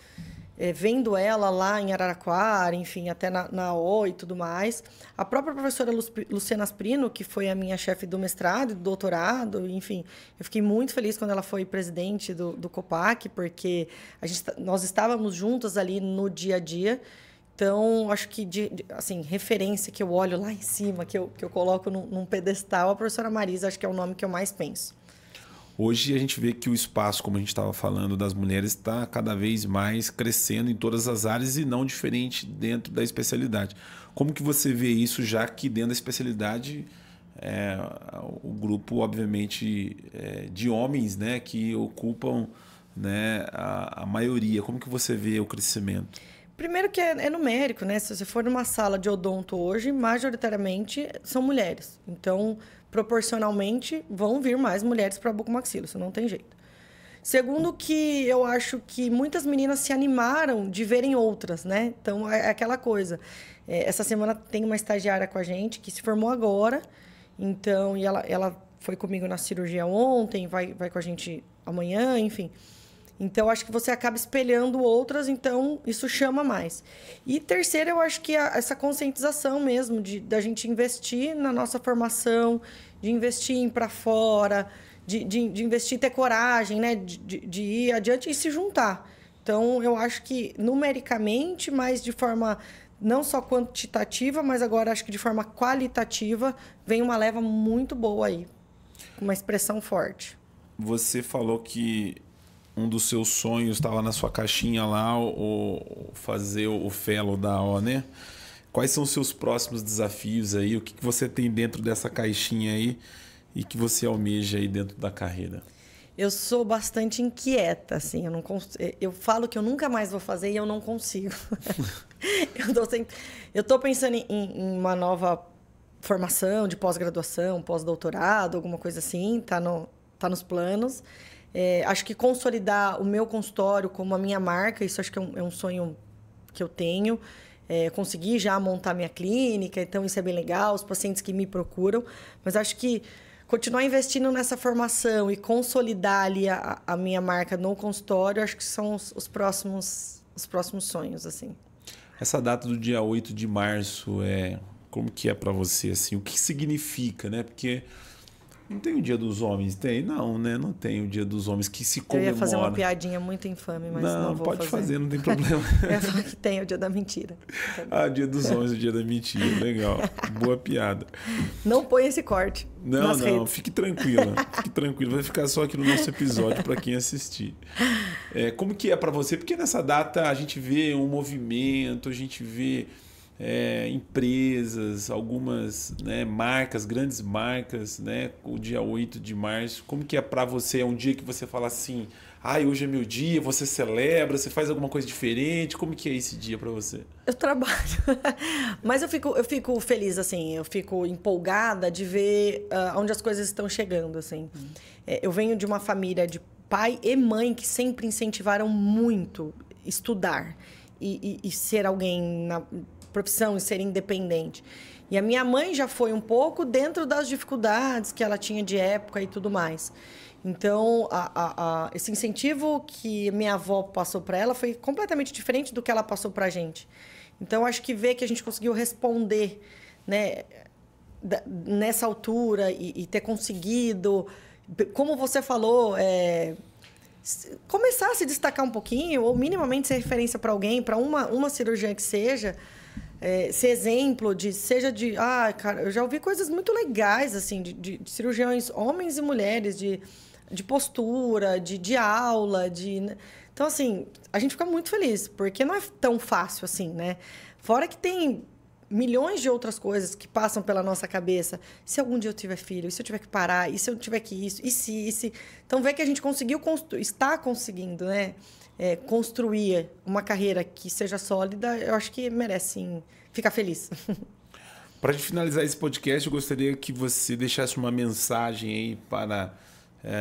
vendo ela lá em Araraquara, enfim, até na O e tudo mais. A própria professora Luciana Asprino, que foi a minha chefe do mestrado e do doutorado, enfim, eu fiquei muito feliz quando ela foi presidente do COPAC, porque nós estávamos juntas ali no dia a dia. Então, acho que, assim, referência que eu olho lá em cima, que eu coloco num pedestal, a professora Marisa, acho que é o nome que eu mais penso. Hoje a gente vê que o espaço, como a gente estava falando, das mulheres está cada vez mais crescendo em todas as áreas e não diferente dentro da especialidade. Como que você vê isso, já que dentro da especialidade o grupo, obviamente, de homens, né, que ocupam, né, a maioria? Como que você vê o crescimento? Primeiro que é numérico, né? Se você for numa sala de odonto hoje, majoritariamente são mulheres. Então, proporcionalmente, vão vir mais mulheres para bucomaxilo, isso não tem jeito. Segundo que eu acho que muitas meninas se animaram de verem outras, né? Então, é aquela coisa. Essa semana tem uma estagiária com a gente que se formou agora. Então, e ela foi comigo na cirurgia ontem, vai com a gente amanhã, enfim. Então, acho que você acaba espelhando outras, então isso chama mais. E terceiro, eu acho que essa conscientização mesmo, da gente investir na nossa formação, de investir em ir para fora, de investir, ter coragem, né? De ir adiante e se juntar. Então, eu acho que numericamente, mas de forma não só quantitativa, mas agora acho que de forma qualitativa, vem uma leva muito boa aí, com uma expressão forte. Você falou que um dos seus sonhos estava na sua caixinha lá, o fazer o fellow da O, né? Quais são os seus próximos desafios aí? O que você tem dentro dessa caixinha aí e que você almeja aí dentro da carreira? Eu sou bastante inquieta, assim. Eu falo que eu nunca mais vou fazer e eu não consigo. Eu tô pensando em uma nova formação de pós-graduação, pós-doutorado, alguma coisa assim. Tá nos planos. Acho que consolidar o meu consultório como a minha marca, isso acho que é um sonho que eu tenho. Conseguir já montar minha clínica, então isso é bem legal, os pacientes que me procuram. Mas acho que continuar investindo nessa formação e consolidar ali a minha marca no consultório, acho que são os próximos sonhos, assim. Essa data do dia 8 de março, como que é para você? Assim, o que significa, né? Porque não tem o Dia dos Homens, tem? Não, né? Não tem o Dia dos Homens que se comemora. Eu ia fazer uma piadinha muito infame, mas não vou pode fazer, não tem problema. Eu ia falar que tem o Dia da Mentira. Dia dos Homens, o Dia da Mentira. Legal. Boa piada. Não põe esse corte nas redes. Fique tranquila. Fique tranquila. Vai ficar só aqui no nosso episódio para quem assistir. Como que é para você? Porque nessa data a gente vê um movimento, a gente vê empresas, algumas, né, marcas, grandes marcas, né, o dia 8 de março. Como que é para você? É um dia que você fala assim, hoje é meu dia, você celebra, você faz alguma coisa diferente? Como que é esse dia para você? Eu trabalho, mas eu fico feliz, assim, eu fico empolgada de ver onde as coisas estão chegando, assim. Eu venho de uma família de pai e mãe que sempre incentivaram muito estudar e ser alguém na profissão e ser independente. E a minha mãe já foi um pouco dentro das dificuldades que ela tinha de época e tudo mais. Então, esse incentivo que minha avó passou para ela foi completamente diferente do que ela passou para a gente. Então, acho que ver que a gente conseguiu responder, né, nessa altura e ter conseguido, como você falou, começar a se destacar um pouquinho ou minimamente ser referência para alguém, para uma cirurgiã que seja, ser exemplo cara, eu já ouvi coisas muito legais, assim, de cirurgiões, homens e mulheres, de postura, de aula, Então, assim, a gente fica muito feliz, porque não é tão fácil assim, né? Fora que tem milhões de outras coisas que passam pela nossa cabeça. Se algum dia eu tiver filho, e se eu tiver que parar, e se eu tiver que isso, e se... Então, ver que a gente conseguiu está conseguindo, né? Construir uma carreira que seja sólida, eu acho que merece, sim, ficar feliz. Para a gente finalizar esse podcast, eu gostaria que você deixasse uma mensagem aí para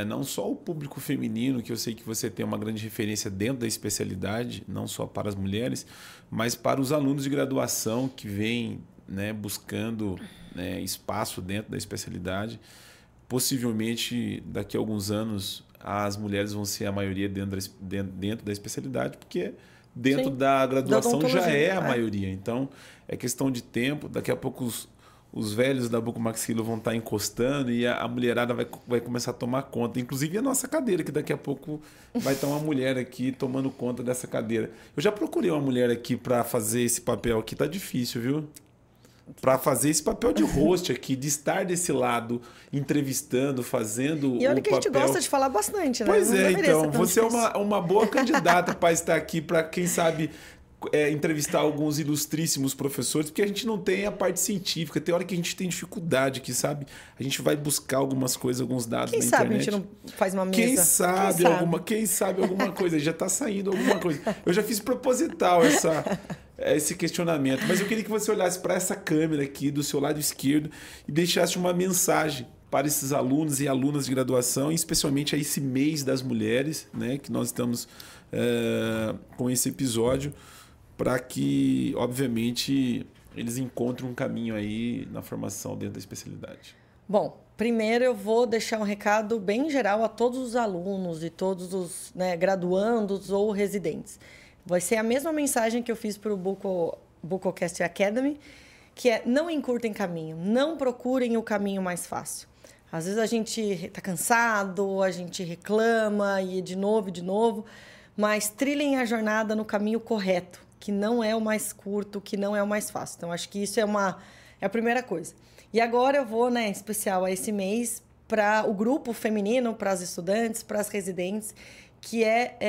não só o público feminino, que eu sei que você tem uma grande referência dentro da especialidade, não só para as mulheres, mas para os alunos de graduação que vêm, né, buscando, né, espaço dentro da especialidade. Possivelmente, daqui a alguns anos, as mulheres vão ser a maioria dentro da especialidade, porque dentro Sim, da graduação já é a maioria. Então, é questão de tempo. Daqui a pouco os velhos da bucomaxilo vão estar encostando e a mulherada vai começar a tomar conta. Inclusive a nossa cadeira, que daqui a pouco vai estar uma mulher aqui tomando conta dessa cadeira. Eu já procurei uma mulher aqui para fazer esse papel aqui. Tá difícil, viu? Para fazer esse papel de host aqui, de estar desse lado, entrevistando, fazendo E olha o que a gente papel. gosta de falar bastante, né? Pois então, você é uma boa candidata para estar aqui, para quem sabe entrevistar alguns ilustríssimos professores, porque a gente não tem a parte científica. Tem hora que a gente tem dificuldade aqui, sabe? A gente vai buscar algumas coisas, alguns dados na internet. Quem sabe a gente não faz uma mesa? Quem sabe alguma coisa. Já está saindo alguma coisa. Eu já fiz proposital esse questionamento, mas eu queria que você olhasse para essa câmera aqui do seu lado esquerdo e deixasse uma mensagem para esses alunos e alunas de graduação, e especialmente a esse mês das mulheres, né, que nós estamos com esse episódio, para que, obviamente, eles encontrem um caminho aí na formação dentro da especialidade. Bom, primeiro eu vou deixar um recado bem geral a todos os alunos e todos os, né, graduandos ou residentes. Vai ser a mesma mensagem que eu fiz para o Bucocast Academy, que é: não encurtem caminho, não procurem o caminho mais fácil. Às vezes a gente está cansado, a gente reclama e de novo, mas trilhem a jornada no caminho correto, que não é o mais curto, que não é o mais fácil. Então, acho que isso é a primeira coisa. E agora eu vou, né, em especial a esse mês, para o grupo feminino, para as estudantes, para as residentes, que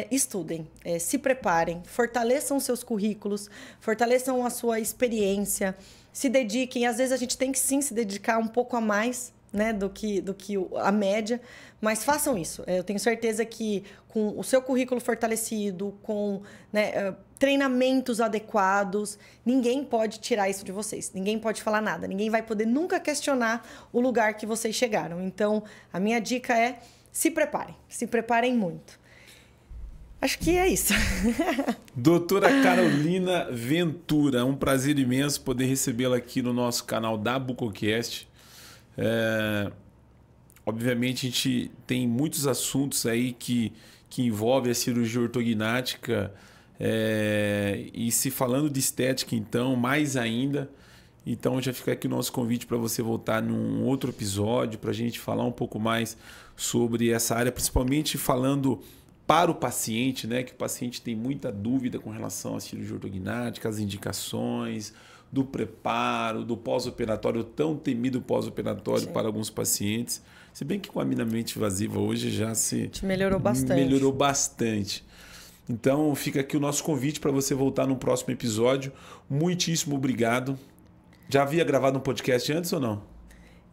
estudem, se preparem, fortaleçam seus currículos, fortaleçam a sua experiência, se dediquem. Às vezes a gente tem que sim se dedicar um pouco a mais, né, do que a média, mas façam isso. Eu tenho certeza que com o seu currículo fortalecido, com, né, treinamentos adequados, ninguém pode tirar isso de vocês. Ninguém pode falar nada. Ninguém vai poder nunca questionar o lugar que vocês chegaram. Então, a minha dica é: se preparem muito. Acho que é isso. Doutora Carolina Ventura, um prazer imenso poder recebê-la aqui no nosso canal da Bucocast. Obviamente a gente tem muitos assuntos aí que envolvem a cirurgia ortognática, e se falando de estética, então, mais ainda. Então já fica aqui o nosso convite para você voltar num outro episódio, para a gente falar um pouco mais sobre essa área, principalmente falando para o paciente, né? Que o paciente tem muita dúvida com relação à cirurgia ortognática, as indicações, do preparo, do pós-operatório, o tão temido pós-operatório para alguns pacientes. Se bem que com a minimamente invasiva hoje já melhorou bastante. Então fica aqui o nosso convite para você voltar no próximo episódio. Muitíssimo obrigado. Já havia gravado um podcast antes ou não?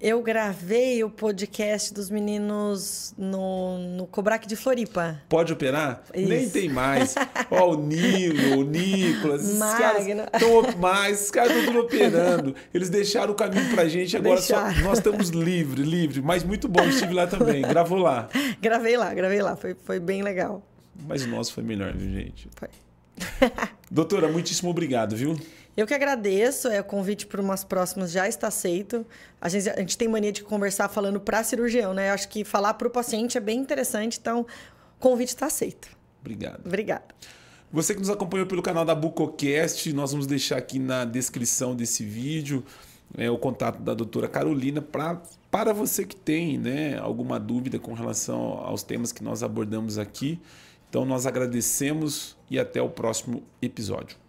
Eu gravei o podcast dos meninos no Cobrac de Floripa. Pode operar? Isso. Nem tem mais. Ó, o Nilo, o Nicolas, esses caras estão tudo operando. Eles deixaram o caminho pra gente, agora nós estamos livre. Mas muito bom, estive lá também. Gravou lá? Gravei lá. Foi bem legal. Mas o nosso foi melhor, viu, gente? Foi. Doutora, muitíssimo obrigado, viu? Eu que agradeço, o convite para umas próximas já está aceito. A gente tem mania de conversar falando para cirurgião, né? Eu acho que falar para o paciente é bem interessante, então o convite está aceito. Obrigado. Obrigada. Você que nos acompanhou pelo canal da Bucocast, nós vamos deixar aqui na descrição desse vídeo o contato da doutora Carolina para você que tem, né, alguma dúvida com relação aos temas que nós abordamos aqui. Então nós agradecemos e até o próximo episódio.